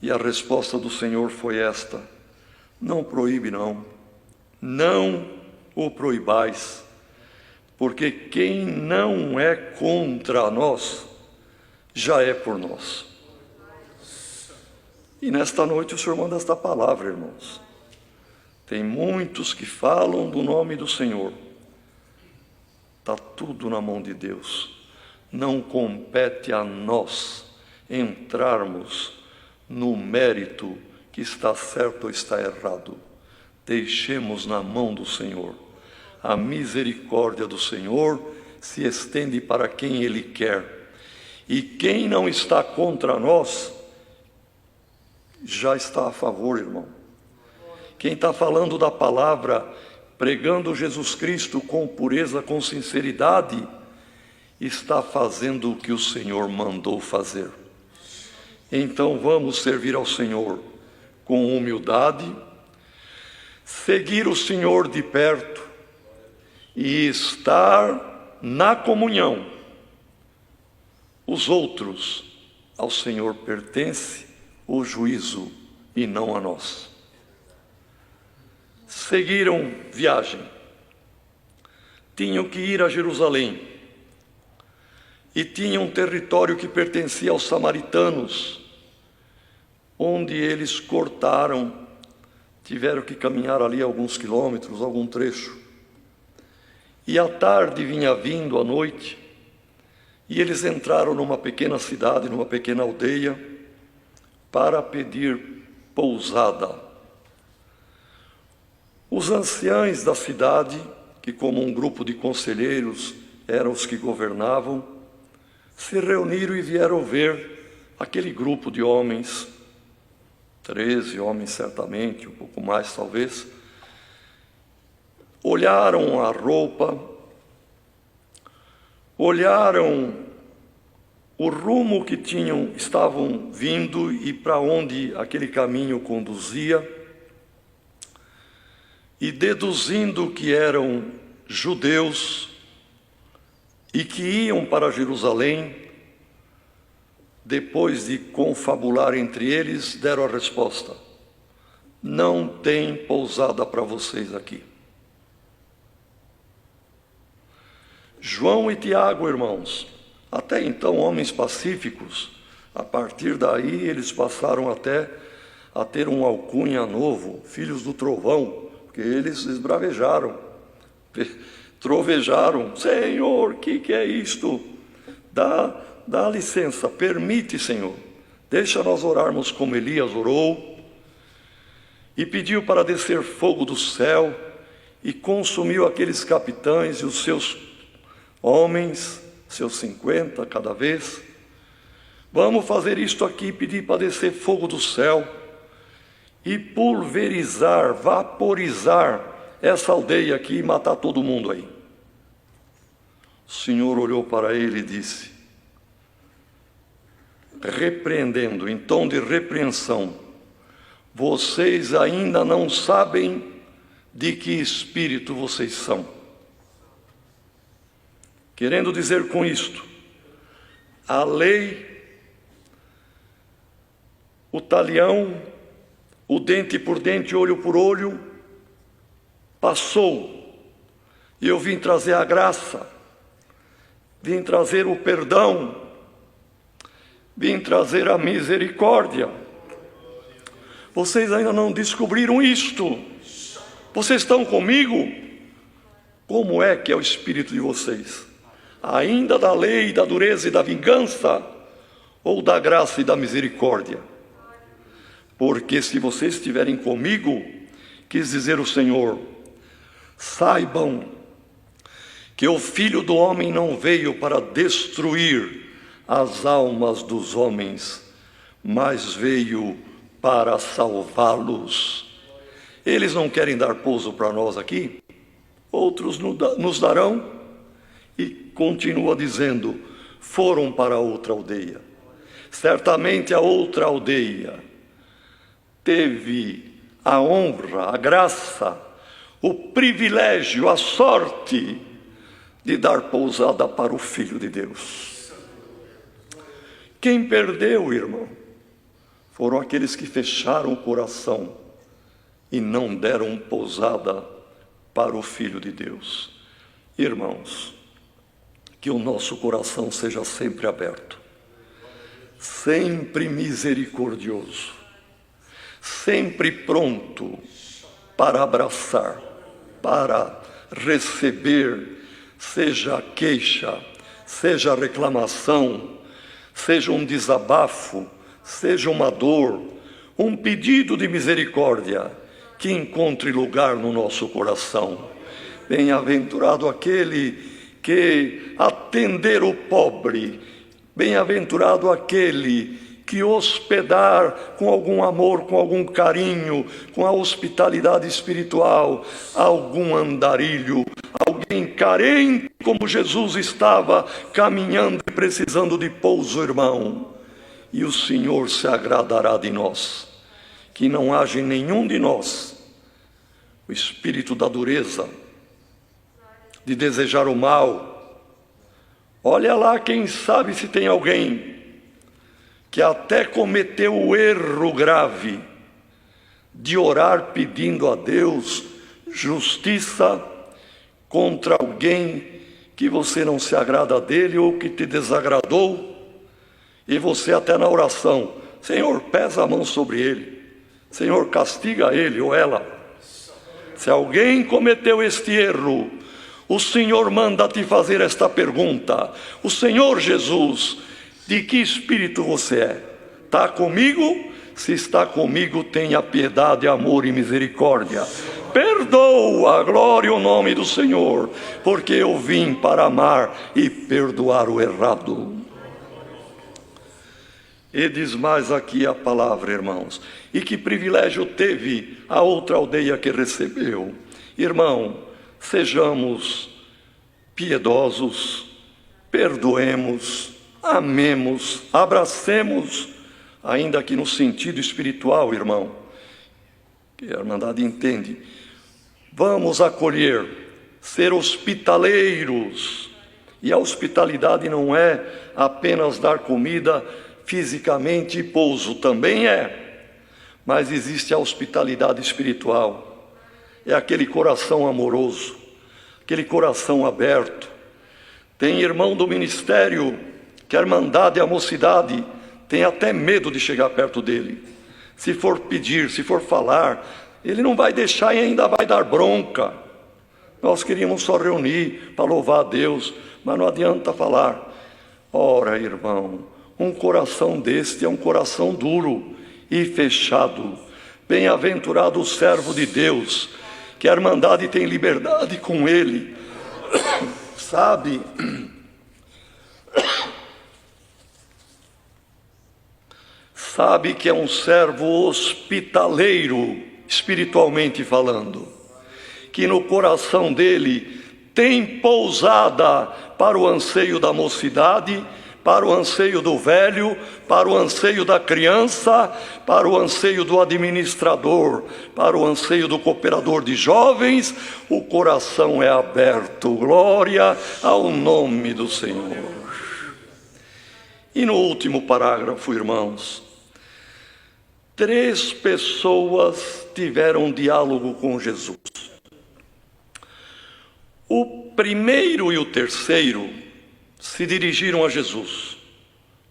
E a resposta do Senhor foi esta: não proíbe, não o proibais, porque quem não é contra nós, já é por nós. E nesta noite o Senhor manda esta palavra, irmãos. Tem muitos que falam do nome do Senhor. Está tudo na mão de Deus. Não compete a nós entrarmos no mérito que está certo ou está errado. Deixemos na mão do Senhor. A misericórdia do Senhor se estende para quem Ele quer. E quem não está contra nós, já está a favor, irmão. Quem está falando da palavra, pregando Jesus Cristo com pureza, com sinceridade, está fazendo o que o Senhor mandou fazer. Então vamos servir ao Senhor com humildade, seguir o Senhor de perto e estar na comunhão. Os outros, ao Senhor pertence o juízo e não a nós. Seguiram viagem. Tinham que ir a Jerusalém. E tinham um território que pertencia aos samaritanos, onde eles cortaram, tiveram que caminhar ali alguns quilômetros, algum trecho. E à tarde vinha vindo a noite, e eles entraram numa pequena cidade, numa pequena aldeia, para pedir pousada. Os anciães da cidade, que como um grupo de conselheiros eram os que governavam, se reuniram e vieram ver aquele grupo de homens, 13 homens certamente, um pouco mais talvez. Olharam a roupa, olharam o rumo que estavam vindo e para onde aquele caminho conduzia, e deduzindo que eram judeus e que iam para Jerusalém, depois de confabular entre eles, deram a resposta: não tem pousada para vocês aqui. João e Tiago, irmãos, até então homens pacíficos, A partir daí, eles passaram até a ter um alcunha novo, filhos do trovão, porque eles esbravejaram, trovejaram. Senhor, o que é isto? Dá licença, permite, Senhor. Deixa nós orarmos como Elias orou. E pediu para descer fogo do céu e consumiu aqueles capitães e os seus homens, seus 50 cada vez. Vamos fazer isto aqui, pedir para descer fogo do céu e pulverizar, vaporizar essa aldeia aqui e matar todo mundo aí. O Senhor olhou para ele e disse, repreendendo, em tom de repreensão, vocês ainda não sabem de que espírito vocês são. Querendo dizer com isto, a lei, o talião, o dente por dente, olho por olho, passou. E eu vim trazer a graça, vim trazer o perdão, vim trazer a misericórdia. Vocês ainda não descobriram isto. Vocês estão comigo? Como é que é o espírito de vocês? Ainda da lei, da dureza e da vingança? Ou da graça e da misericórdia? Porque se vocês estiverem comigo, quis dizer o Senhor, saibam que o Filho do Homem não veio para destruir as almas dos homens, mas veio para salvá-los. Eles não querem dar pouso para nós aqui, outros nos darão. E continua dizendo, foram para outra aldeia. Certamente a outra aldeia teve a honra, a graça, o privilégio, a sorte de dar pousada para o Filho de Deus. Quem perdeu, irmão, foram aqueles que fecharam o coração e não deram pousada para o Filho de Deus. Irmãos, que o nosso coração seja sempre aberto, sempre misericordioso, sempre pronto para abraçar, para receber, seja queixa, seja reclamação, seja um desabafo, seja uma dor, um pedido de misericórdia, que encontre lugar no nosso coração. Bem-aventurado aquele que atender o pobre, bem-aventurado aquele que hospedar com algum amor, com algum carinho, com a hospitalidade espiritual, algum andarilho, alguém carente como Jesus estava, caminhando e precisando de pouso, irmão. E o Senhor se agradará de nós, que não haja em nenhum de nós o espírito da dureza, de desejar o mal. Olha lá, quem sabe se tem alguém que até cometeu o erro grave de orar pedindo a Deus justiça contra alguém que você não se agrada dele ou que te desagradou, e você até na oração, Senhor, pesa a mão sobre ele, Senhor, castiga ele ou ela. Se alguém cometeu este erro, o Senhor manda te fazer esta pergunta: o Senhor Jesus, de que espírito você é? Está comigo? Se está comigo, tenha piedade, amor e misericórdia. Perdoa, glória ao nome do Senhor, porque eu vim para amar e perdoar o errado. E diz mais aqui a palavra, irmãos. E que privilégio teve a outra aldeia que recebeu. Irmão, sejamos piedosos, perdoemos, amemos, abracemos, ainda que no sentido espiritual, irmão, que a Irmandade entende. Vamos acolher, ser hospitaleiros. E a hospitalidade não é apenas dar comida fisicamente e pouso, também é. Mas existe a hospitalidade espiritual. É aquele coração amoroso, aquele coração aberto. Tem irmão do ministério que a Irmandade e a mocidade tem até medo de chegar perto dele. Se for pedir, se for falar, ele não vai deixar e ainda vai dar bronca. Nós queríamos só reunir para louvar a Deus, mas não adianta falar. Ora, irmão, um coração deste é um coração duro e fechado. Bem-aventurado o servo de Deus, que a Irmandade tem liberdade com ele. Sabe que é um servo hospitaleiro, espiritualmente falando, que no coração dele tem pousada para o anseio da mocidade, para o anseio do velho, para o anseio da criança, para o anseio do administrador, para o anseio do cooperador de jovens. O coração é aberto, glória ao nome do Senhor. E no último parágrafo, irmãos, 3 pessoas tiveram um diálogo com Jesus. O primeiro e o terceiro se dirigiram a Jesus.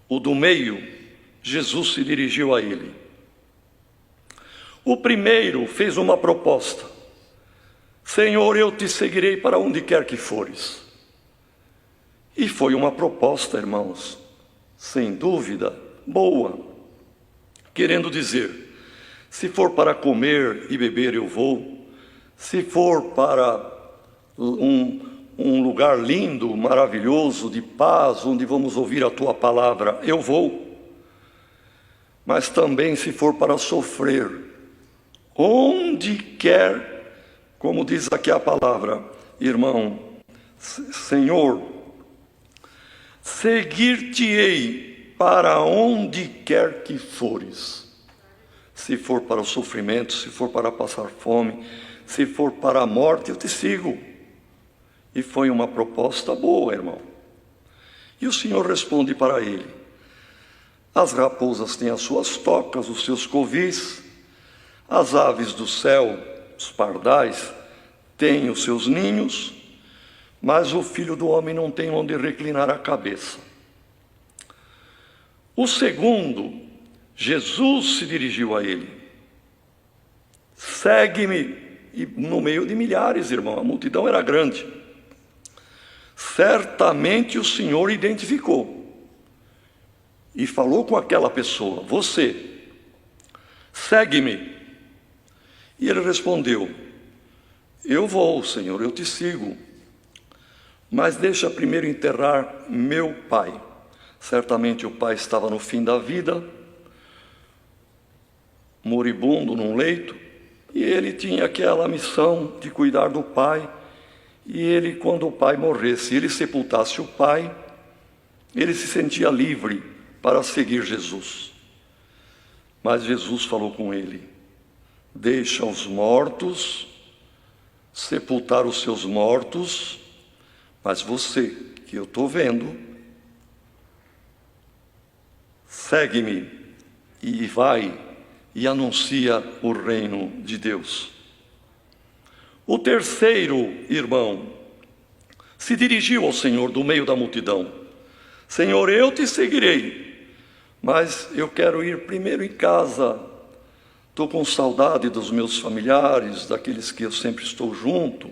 O do meio, Jesus se dirigiu a ele. O primeiro fez uma proposta: Senhor, eu te seguirei para onde quer que fores. E foi uma proposta, irmãos, sem dúvida, boa. Querendo dizer, se for para comer e beber, eu vou. Se for para um lugar lindo, maravilhoso, de paz, onde vamos ouvir a tua palavra, eu vou. Mas também se for para sofrer, onde quer, como diz aqui a palavra, irmão, Senhor, seguir-te-ei para onde quer que fores. Se for para o sofrimento, se for para passar fome, se for para a morte, eu te sigo. E foi uma proposta boa, irmão. E o Senhor responde para ele: as raposas têm as suas tocas, os seus covis, as aves do céu, os pardais, têm os seus ninhos, mas o Filho do Homem não tem onde reclinar a cabeça. O segundo, Jesus se dirigiu a ele: segue-me. E no meio de milhares, irmão, a multidão era grande. Certamente o Senhor identificou e falou com aquela pessoa: você, segue-me. E ele respondeu: eu vou, Senhor, eu te sigo, mas deixa primeiro enterrar meu pai. Certamente o pai estava no fim da vida, moribundo num leito, e ele tinha aquela missão de cuidar do pai. E ele, quando o pai morresse, ele sepultasse o pai, ele se sentia livre para seguir Jesus. Mas Jesus falou com ele: deixa os mortos sepultar os seus mortos, mas você, que eu estou vendo, segue-me e vai e anuncia o reino de Deus. O terceiro irmão se dirigiu ao Senhor do meio da multidão: Senhor, eu te seguirei, mas eu quero ir primeiro em casa. Estou com saudade dos meus familiares, daqueles que eu sempre estou junto,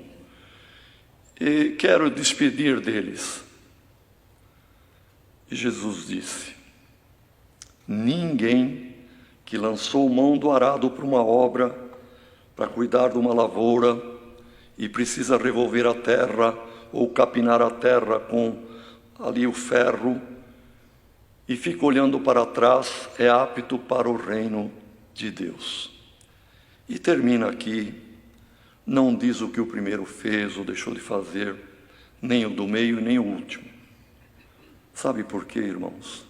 e quero despedir deles. E Jesus disse: ninguém que lançou mão do arado para uma obra, para cuidar de uma lavoura, e precisa revolver a terra ou capinar a terra com ali o ferro, e fica olhando para trás, é apto para o reino de Deus. E termina aqui, não diz o que o primeiro fez ou deixou de fazer, nem o do meio nem o último. Sabe por quê, irmãos?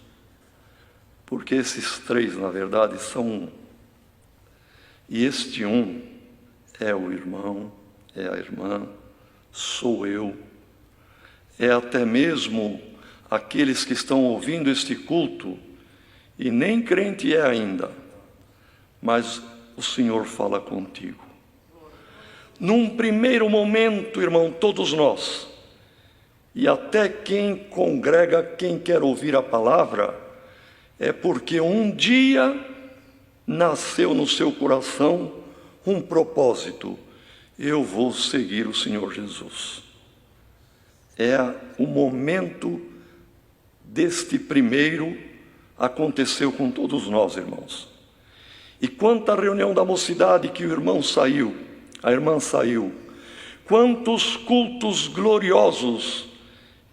Porque esses 3, na verdade, são um. E este um é o irmão, é a irmã, sou eu, é até mesmo aqueles que estão ouvindo este culto e nem crente é ainda, mas o Senhor fala contigo. Num primeiro momento, irmão, todos nós, e até quem congrega, quem quer ouvir a palavra, é porque um dia nasceu no seu coração um propósito: eu vou seguir o Senhor Jesus. É o momento deste primeiro, aconteceu com todos nós, irmãos. E quanta reunião da mocidade que o irmão saiu, a irmã saiu, quantos cultos gloriosos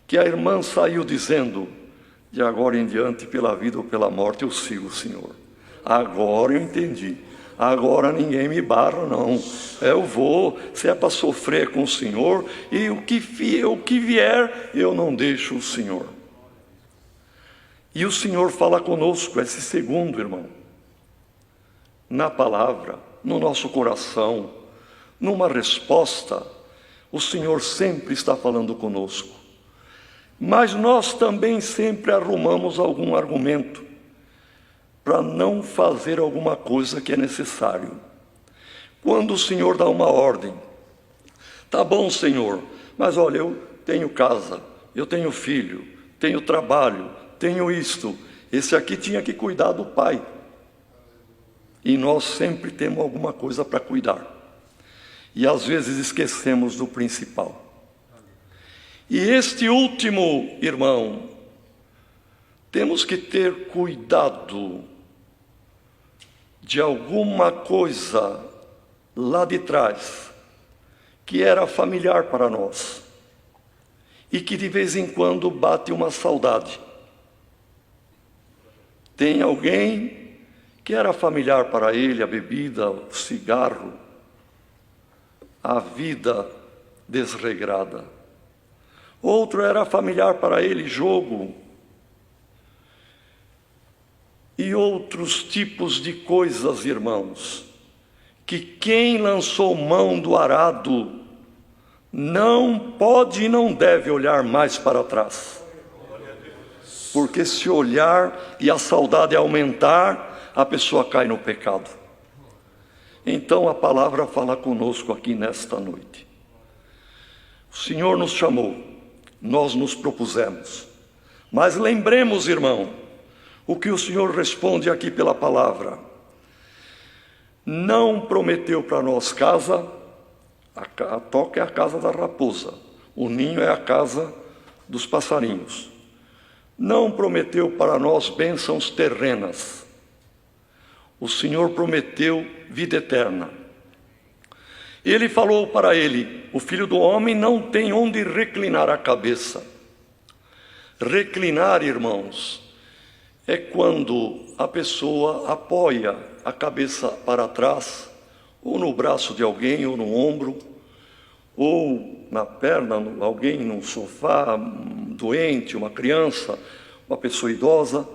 que a irmã saiu dizendo: de agora em diante, pela vida ou pela morte, eu sigo o Senhor. Agora eu entendi. Agora ninguém me barra, não. Eu vou, se é para sofrer com o Senhor, e o que vier, eu não deixo o Senhor. E o Senhor fala conosco, esse segundo, irmão, na palavra, no nosso coração, numa resposta. O Senhor sempre está falando conosco. Mas nós também sempre arrumamos algum argumento para não fazer alguma coisa que é necessário. Quando o Senhor dá uma ordem: tá bom, Senhor, mas olha, eu tenho casa, eu tenho filho, tenho trabalho, tenho isto, esse aqui tinha que cuidar do pai. E nós sempre temos alguma coisa para cuidar. E às vezes esquecemos do principal. E este último, irmão, temos que ter cuidado de alguma coisa lá de trás, que era familiar para nós, e que de vez em quando bate uma saudade. Tem alguém que era familiar para ele, a bebida, o cigarro, a vida desregrada. Outro era familiar para ele, jogo, e outros tipos de coisas, irmãos, que quem lançou mão do arado não pode e não deve olhar mais para trás. Porque se olhar e a saudade aumentar, a pessoa cai no pecado. Então a palavra fala conosco aqui nesta noite. O Senhor nos chamou, nós nos propusemos. Mas lembremos, irmão, o que o Senhor responde aqui pela palavra. Não prometeu para nós casa, a toca é a casa da raposa, o ninho é a casa dos passarinhos. Não prometeu para nós bênçãos terrenas. O Senhor prometeu vida eterna. Ele falou para ele: o Filho do Homem não tem onde reclinar a cabeça. Reclinar, irmãos, é quando a pessoa apoia a cabeça para trás, ou no braço de alguém, ou no ombro, ou na perna, alguém num sofá, doente, uma criança, uma pessoa idosa,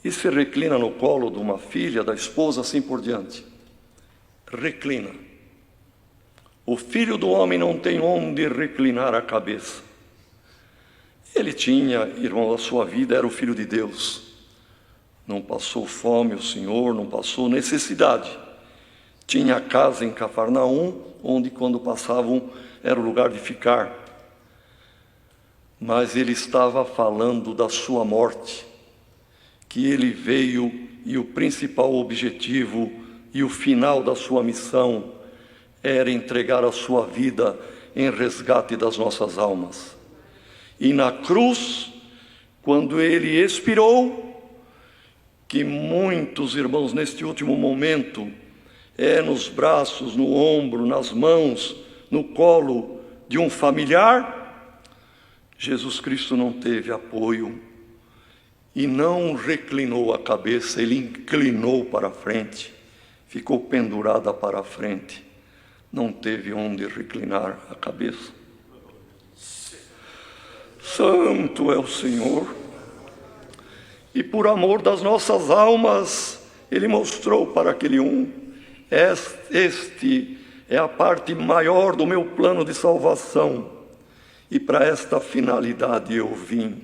e se reclina no colo de uma filha, da esposa, assim por diante. Reclina. O Filho do Homem não tem onde reclinar a cabeça. Ele tinha, irmão, a sua vida era o Filho de Deus. Não passou fome o Senhor, não passou necessidade. Tinha casa em Cafarnaum, onde quando passavam era o lugar de ficar. Mas ele estava falando da sua morte, que ele veio e o principal objetivo e o final da sua missão era entregar a sua vida em resgate das nossas almas. E na cruz, quando ele expirou, que muitos irmãos neste último momento nos braços, no ombro, nas mãos, no colo de um familiar, Jesus Cristo não teve apoio e não reclinou a cabeça, ele inclinou para a frente, ficou pendurada para a frente, não teve onde reclinar a cabeça. Santo é o Senhor. E por amor das nossas almas, ele mostrou para aquele este é a parte maior do meu plano de salvação, e para esta finalidade eu vim.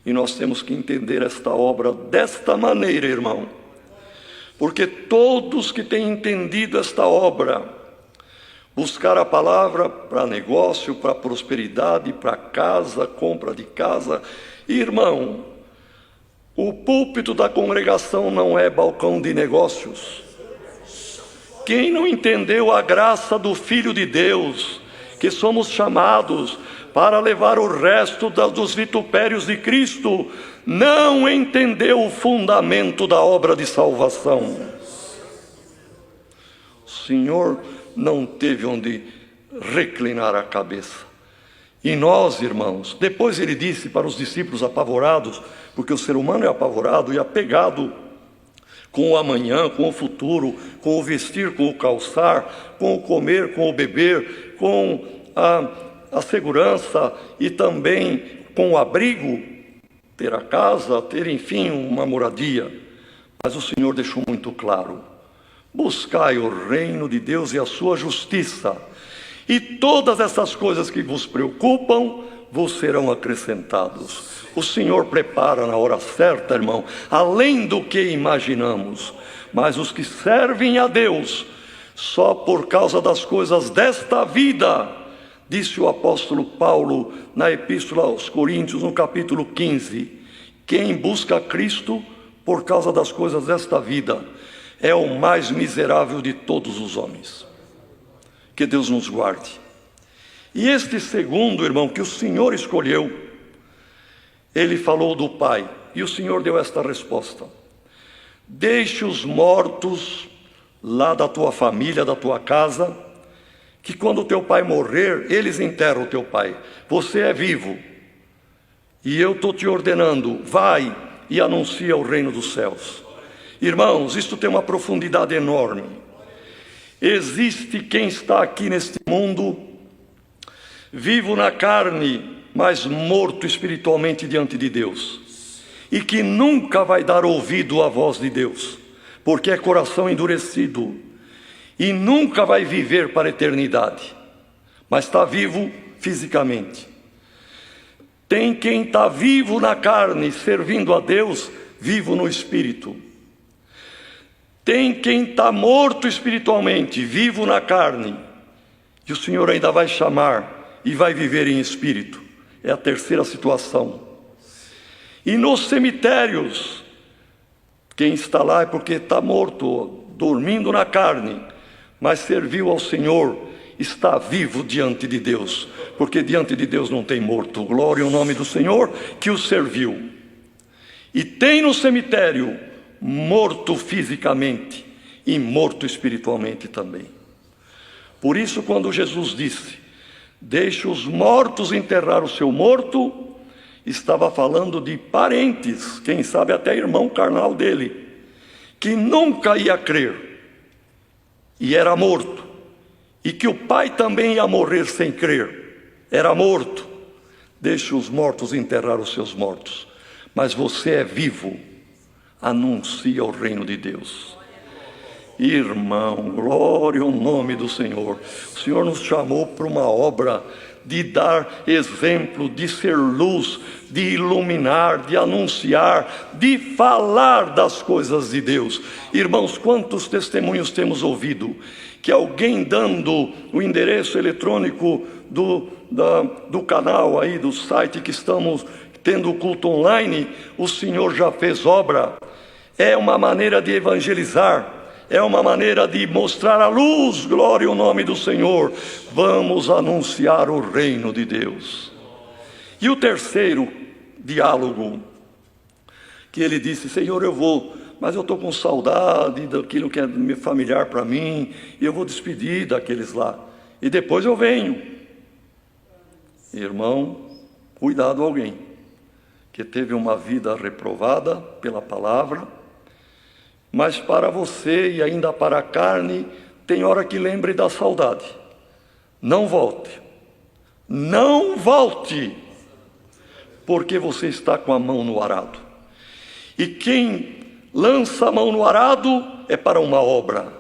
E nós temos que entender esta obra desta maneira, irmão, porque todos que têm entendido esta obra, buscar a palavra para negócio, para prosperidade, para casa, compra de casa, irmão, O púlpito da congregação não é balcão de negócios. Quem não entendeu a graça do Filho de Deus, que somos chamados para levar o resto dos vitupérios de Cristo, não entendeu o fundamento da obra de salvação. O Senhor não teve onde reclinar a cabeça. E nós, irmãos, depois ele disse para os discípulos apavorados, porque o ser humano é apavorado e apegado com o amanhã, com o futuro, com o vestir, com o calçar, com o comer, com o beber, com a segurança e também com o abrigo, ter a casa, ter, enfim, uma moradia. Mas o Senhor deixou muito claro: buscai o reino de Deus e a sua justiça, e todas essas coisas que vos preocupam vos serão acrescentados. O Senhor prepara na hora certa, irmão, além do que imaginamos. Mas os que servem a Deus só por causa das coisas desta vida, disse o apóstolo Paulo na Epístola aos Coríntios, no capítulo 15, quem busca Cristo por causa das coisas desta vida é o mais miserável de todos os homens. Que Deus nos guarde. E este segundo, irmão, que o Senhor escolheu, ele falou do Pai, e o Senhor deu esta resposta: deixe os mortos lá da tua família, da tua casa, que quando o teu pai morrer, eles enterram o teu pai. Você é vivo, e eu estou te ordenando, vai e anuncia o reino dos céus. Irmãos, isto tem uma profundidade enorme. Existe quem está aqui neste mundo, vivo na carne, mas morto espiritualmente diante de Deus, e que nunca vai dar ouvido à voz de Deus, porque é coração endurecido, e nunca vai viver para a eternidade, mas está vivo fisicamente. Tem quem está vivo na carne, servindo a Deus, vivo no espírito. Tem quem está morto espiritualmente, vivo na carne, e o Senhor ainda vai chamar e vai viver em espírito. É a terceira situação. E nos cemitérios, quem está lá é porque está morto, dormindo na carne, mas serviu ao Senhor, está vivo diante de Deus, porque diante de Deus não tem morto. Glória ao nome do Senhor que o serviu. E tem no cemitério morto fisicamente e morto espiritualmente também. Por isso, quando Jesus disse: deixe os mortos enterrar o seu morto, estava falando de parentes, quem sabe até irmão carnal dele, que nunca ia crer e era morto, e que o pai também ia morrer sem crer, era morto. Deixe os mortos enterrar os seus mortos, mas você é vivo, anuncia o reino de Deus. Irmão, glória ao nome do Senhor. O Senhor nos chamou para uma obra de dar exemplo, de ser luz, de iluminar, de anunciar, de falar das coisas de Deus. Irmãos, quantos testemunhos temos ouvido, que alguém dando o endereço eletrônico do canal aí, do site que estamos tendo o culto online, o Senhor já fez obra. É uma maneira de evangelizar, é uma maneira de mostrar a luz. Glória ao nome do Senhor. Vamos anunciar o reino de Deus. E o terceiro diálogo, que ele disse: Senhor, eu vou, mas eu estou com saudade daquilo que é familiar para mim, e eu vou despedir daqueles lá, e depois eu venho. Irmão, cuidado alguém que teve uma vida reprovada pela palavra, mas para você e ainda para a carne, tem hora que lembre da saudade. Não volte, não volte, porque você está com a mão no arado. E quem lança a mão no arado é para uma obra.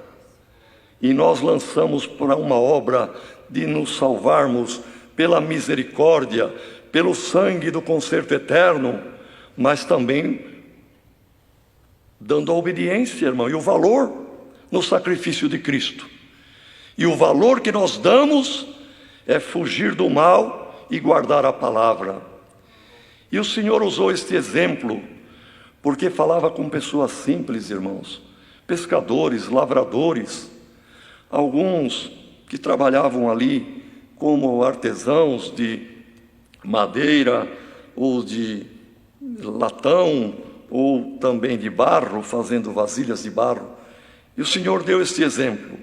E nós lançamos para uma obra de nos salvarmos pela misericórdia, pelo sangue do conserto eterno, mas também dando a obediência, irmão, e o valor no sacrifício de Cristo. E o valor que nós damos é fugir do mal e guardar a palavra. E o Senhor usou este exemplo porque falava com pessoas simples, irmãos, pescadores, lavradores, alguns que trabalhavam ali como artesãos de madeira ou de latão ou também de barro, fazendo vasilhas de barro. E o Senhor deu este exemplo.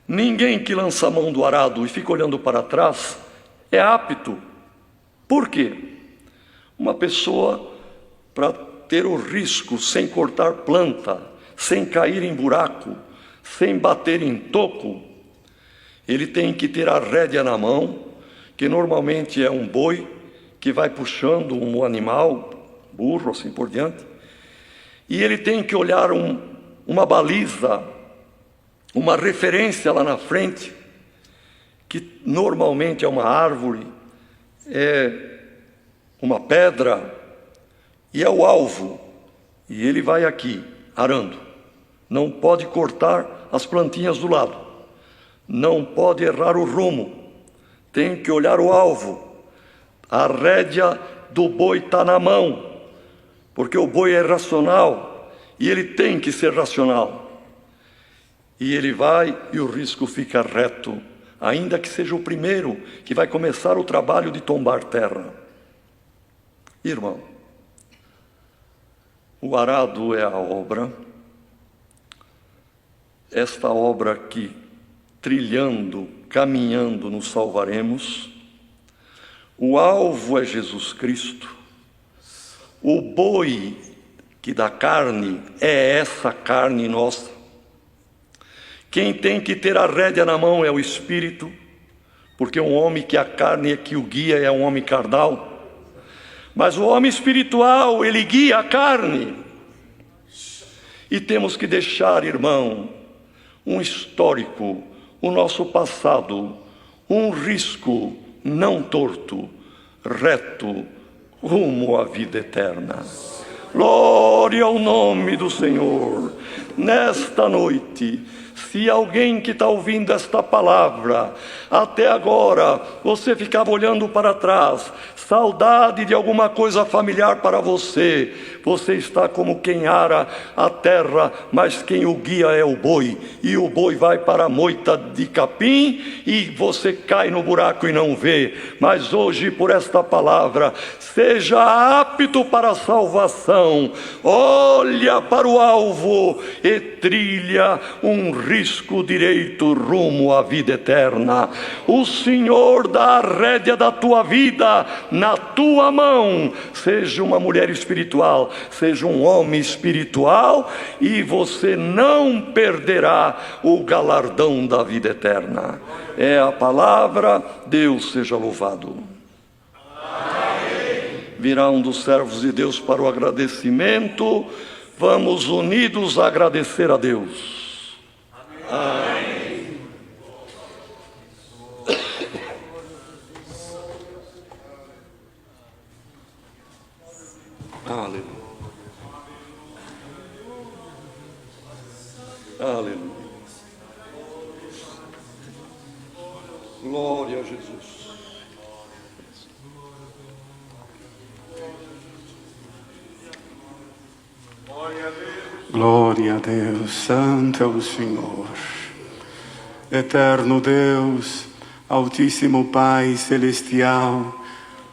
Ninguém que lança a mão do arado e fica olhando para trás é apto. Por quê? Uma pessoa, para ter o risco sem cortar planta, sem cair em buraco, sem bater em toco, ele tem que ter a rédea na mão, que normalmente é um boi que vai puxando um animal, burro, assim por diante, e ele tem que olhar uma baliza, uma referência lá na frente, que normalmente é uma árvore, é uma pedra, e é o alvo, e ele vai aqui, arando. Não pode cortar as plantinhas do lado, não pode errar o rumo, tem que olhar o alvo. A rédea do boi está na mão, porque o boi é racional, e ele tem que ser racional. E ele vai e o risco fica reto, ainda que seja o primeiro que vai começar o trabalho de tombar terra. Irmão, o arado é a obra, esta obra que, trilhando, caminhando, nos salvaremos. O alvo é Jesus Cristo. O boi que dá carne é essa carne nossa. Quem tem que ter a rédea na mão é o Espírito, porque um homem que a carne é que o guia é um homem carnal. Mas o homem espiritual, ele guia a carne. E temos que deixar, irmão, um histórico, o nosso passado, um risco não torto, reto, rumo à vida eterna. Glória ao nome do Senhor. Nesta noite, se alguém que está ouvindo esta palavra, até agora, você ficava olhando para trás, saudade de alguma coisa familiar para você, você está como quem ara a terra, mas quem o guia é o boi, e o boi vai para a moita de capim, e você cai no buraco e não vê. Mas hoje, por esta palavra, seja apto para a salvação, olha para o alvo e trilha um risco direito rumo à vida eterna. O Senhor dá a rédea da tua vida na tua mão. Seja uma mulher espiritual, seja um homem espiritual, e você não perderá o galardão da vida eterna. É a palavra. Deus seja louvado. Amém. Virá um dos servos de Deus para o agradecimento. Vamos unidos a agradecer a Deus. Amém. Aleluia. Aleluia. Glória a Jesus. Glória a Deus, santo é o Senhor. Eterno Deus, Altíssimo Pai Celestial,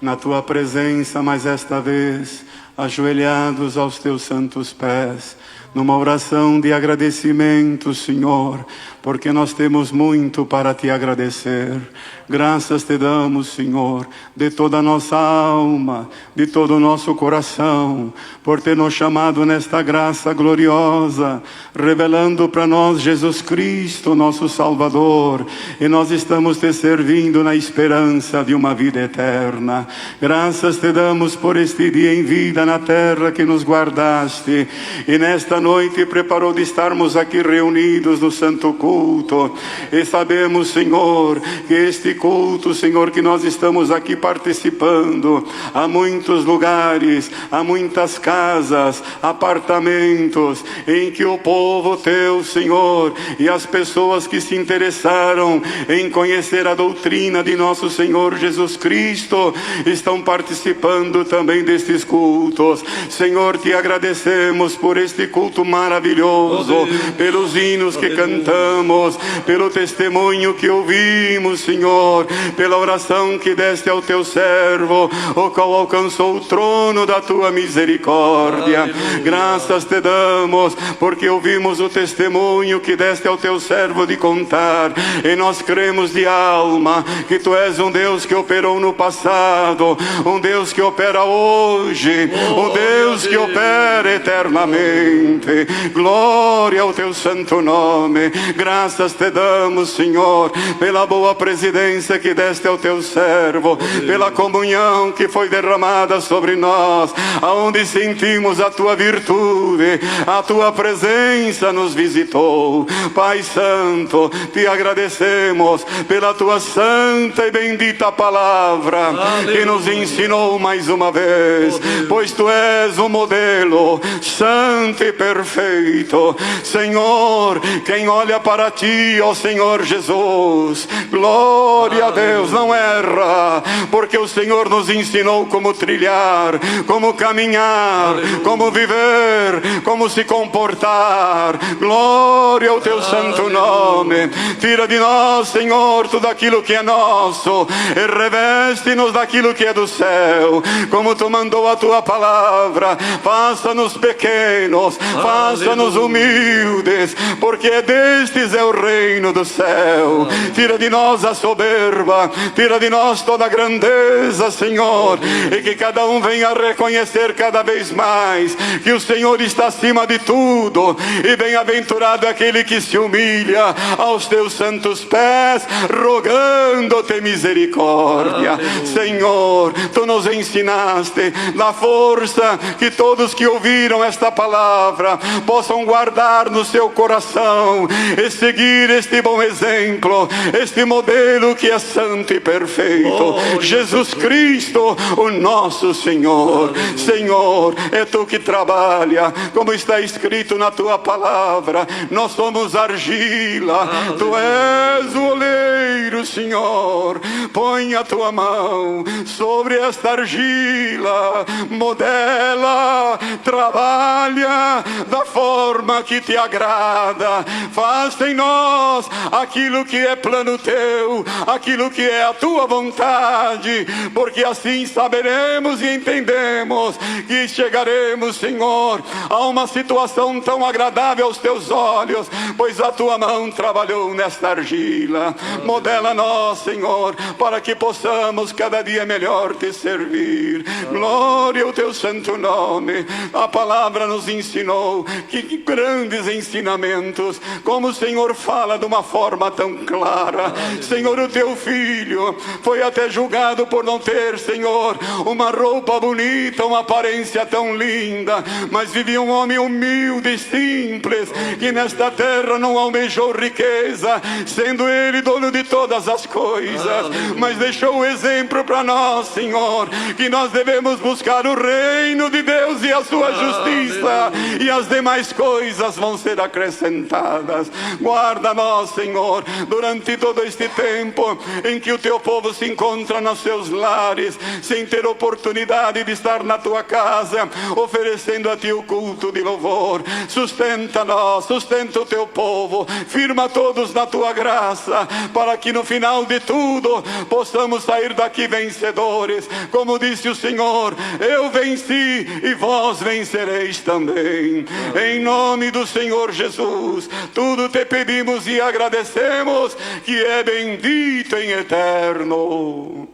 na Tua presença, mas esta vez, ajoelhados aos Teus santos pés, numa oração de agradecimento, Senhor, porque nós temos muito para Te agradecer. Graças Te damos, Senhor, de toda a nossa alma, de todo o nosso coração, por ter nos chamado nesta graça gloriosa, revelando para nós Jesus Cristo, nosso Salvador, e nós estamos Te servindo na esperança de uma vida eterna. Graças Te damos por este dia em vida na terra que nos guardaste, e nesta noite preparou de estarmos aqui reunidos no santo culto. E sabemos, Senhor, que este culto, Senhor, que nós estamos aqui participando, há muitos lugares, há muitas casas, apartamentos, em que o povo teu, Senhor, e as pessoas que se interessaram em conhecer a doutrina de nosso Senhor Jesus Cristo, estão participando também destes cultos. Senhor, te agradecemos por este culto maravilhoso, pelos hinos que cantamos, pelo testemunho que ouvimos, Senhor, pela oração que deste ao teu servo, o qual alcançou o trono da tua misericórdia. Aleluia. Graças te damos, porque ouvimos o testemunho que deste ao teu servo de contar, e nós cremos de alma que tu és um Deus que operou no passado, um Deus que opera hoje, um Deus que opera eternamente. Glória ao teu santo nome. Graças te damos, Senhor, pela boa presidência que deste ao teu servo, pela comunhão que foi derramada sobre nós, aonde sentimos a tua virtude, a tua presença nos visitou. Pai Santo, te agradecemos pela tua santa e bendita palavra, que nos ensinou mais uma vez, pois tu és um modelo santo e perfeito. Senhor, quem olha para ti, ó Senhor Jesus, glória a Deus, não erra, porque o Senhor nos ensinou como trilhar, como caminhar, como viver, como se comportar. Glória ao teu santo nome. Tira de nós, Senhor, tudo aquilo que é nosso e reveste-nos daquilo que é do céu, como tu mandou a tua palavra. Faça-nos pequenos, faça-nos humildes, porque destes é o reino do céu. Tira de nós a soberba, tira de nós toda a grandeza, Senhor, e que cada um venha reconhecer cada vez mais que o Senhor está acima de tudo, e bem-aventurado aquele que se humilha aos teus santos pés, rogando-te misericórdia. Aleluia. Senhor, tu nos ensinaste, dá força que todos que ouviram esta palavra possam guardar no seu coração e seguir este bom exemplo, este modelo que é santo e perfeito. Jesus Cristo, o nosso Senhor. Aleluia. Senhor, é tu que trabalha, como está escrito na tua palavra, nós somos argila. Aleluia. Tu és o oleiro, Senhor. Põe a tua mão sobre esta argila, modela, trabalha da forma que te agrada. Faz em nós aquilo que é plano teu, aquilo que é a tua vontade, porque assim saberemos e entendemos que chegaremos, Senhor, a uma situação tão agradável aos teus olhos, pois a tua mão trabalhou nesta argila. Modela nós, Senhor, para que possamos cada dia melhor te servir. Glória ao teu santo nome. A palavra nos ensinou que grandes ensinamentos, como o Senhor fala de uma forma tão clara. Senhor, o teu filho foi até julgado por não ter, Senhor, uma roupa bonita, uma aparência tão linda, mas vivia um homem humilde e simples, que nesta terra não almejou riqueza, sendo ele dono de todas as coisas, mas deixou o exemplo para nós, Senhor, que nós devemos buscar o reino de Deus e a sua justiça, e as demais coisas vão ser acrescentadas. Guarda nós, Senhor, durante todo este tempo em que o teu povo se encontra nos seus lares, sem ter oportunidade de estar na tua casa, oferecendo a ti o culto de louvor. Sustenta nós, sustenta o teu povo, firma todos na tua graça, para que no final de tudo possamos sair daqui vencedores, como disse o Senhor: eu venci e vós vencereis também. Em nome do Senhor Jesus, tudo te pedimos e agradecemos, que é bendito em eterno.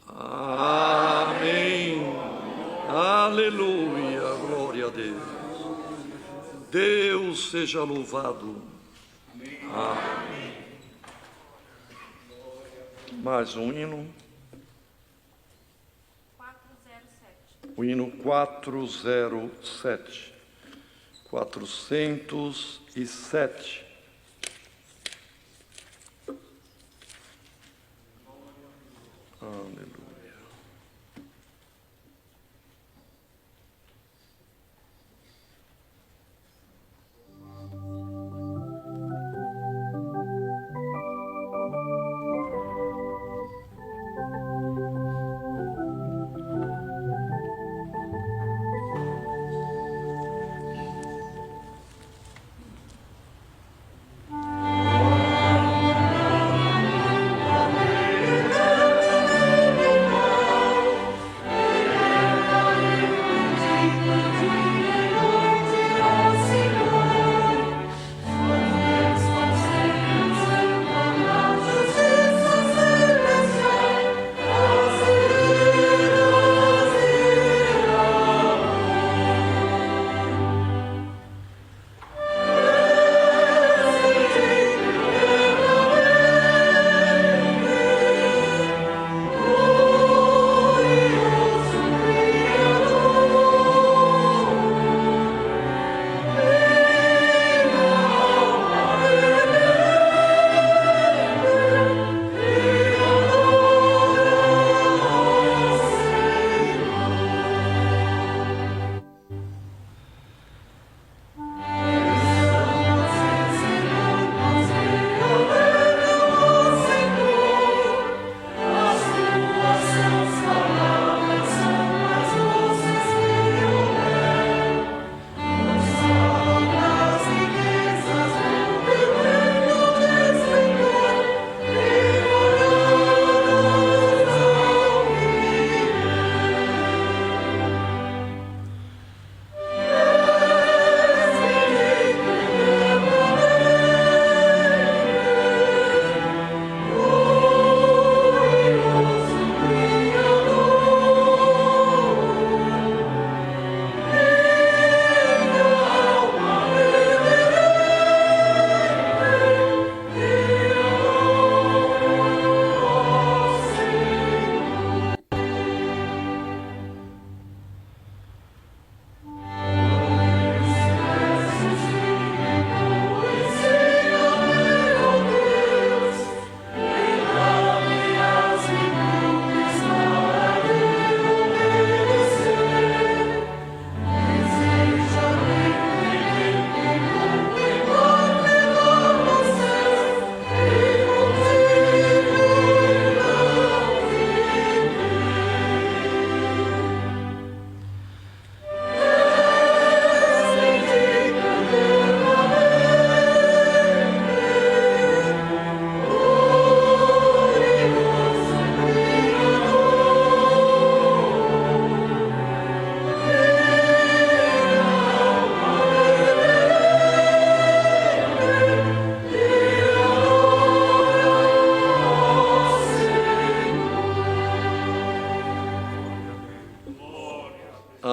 Amém. Aleluia. Glória a Deus. Deus seja louvado. Amém. Mais um hino. 407. O hino 407. 407. Aleluia.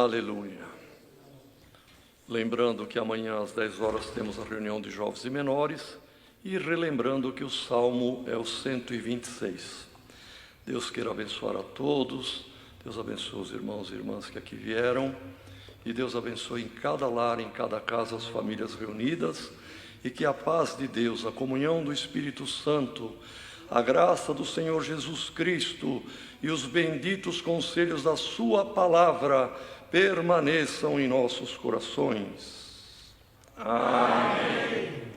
Aleluia. Lembrando que amanhã às 10 horas temos a reunião de jovens e menores e relembrando que o Salmo é o 126. Deus queira abençoar a todos, Deus abençoe os irmãos e irmãs que aqui vieram e Deus abençoe em cada lar, em cada casa as famílias reunidas e que a paz de Deus, a comunhão do Espírito Santo, a graça do Senhor Jesus Cristo e os benditos conselhos da sua palavra permaneçam em nossos corações. Amém.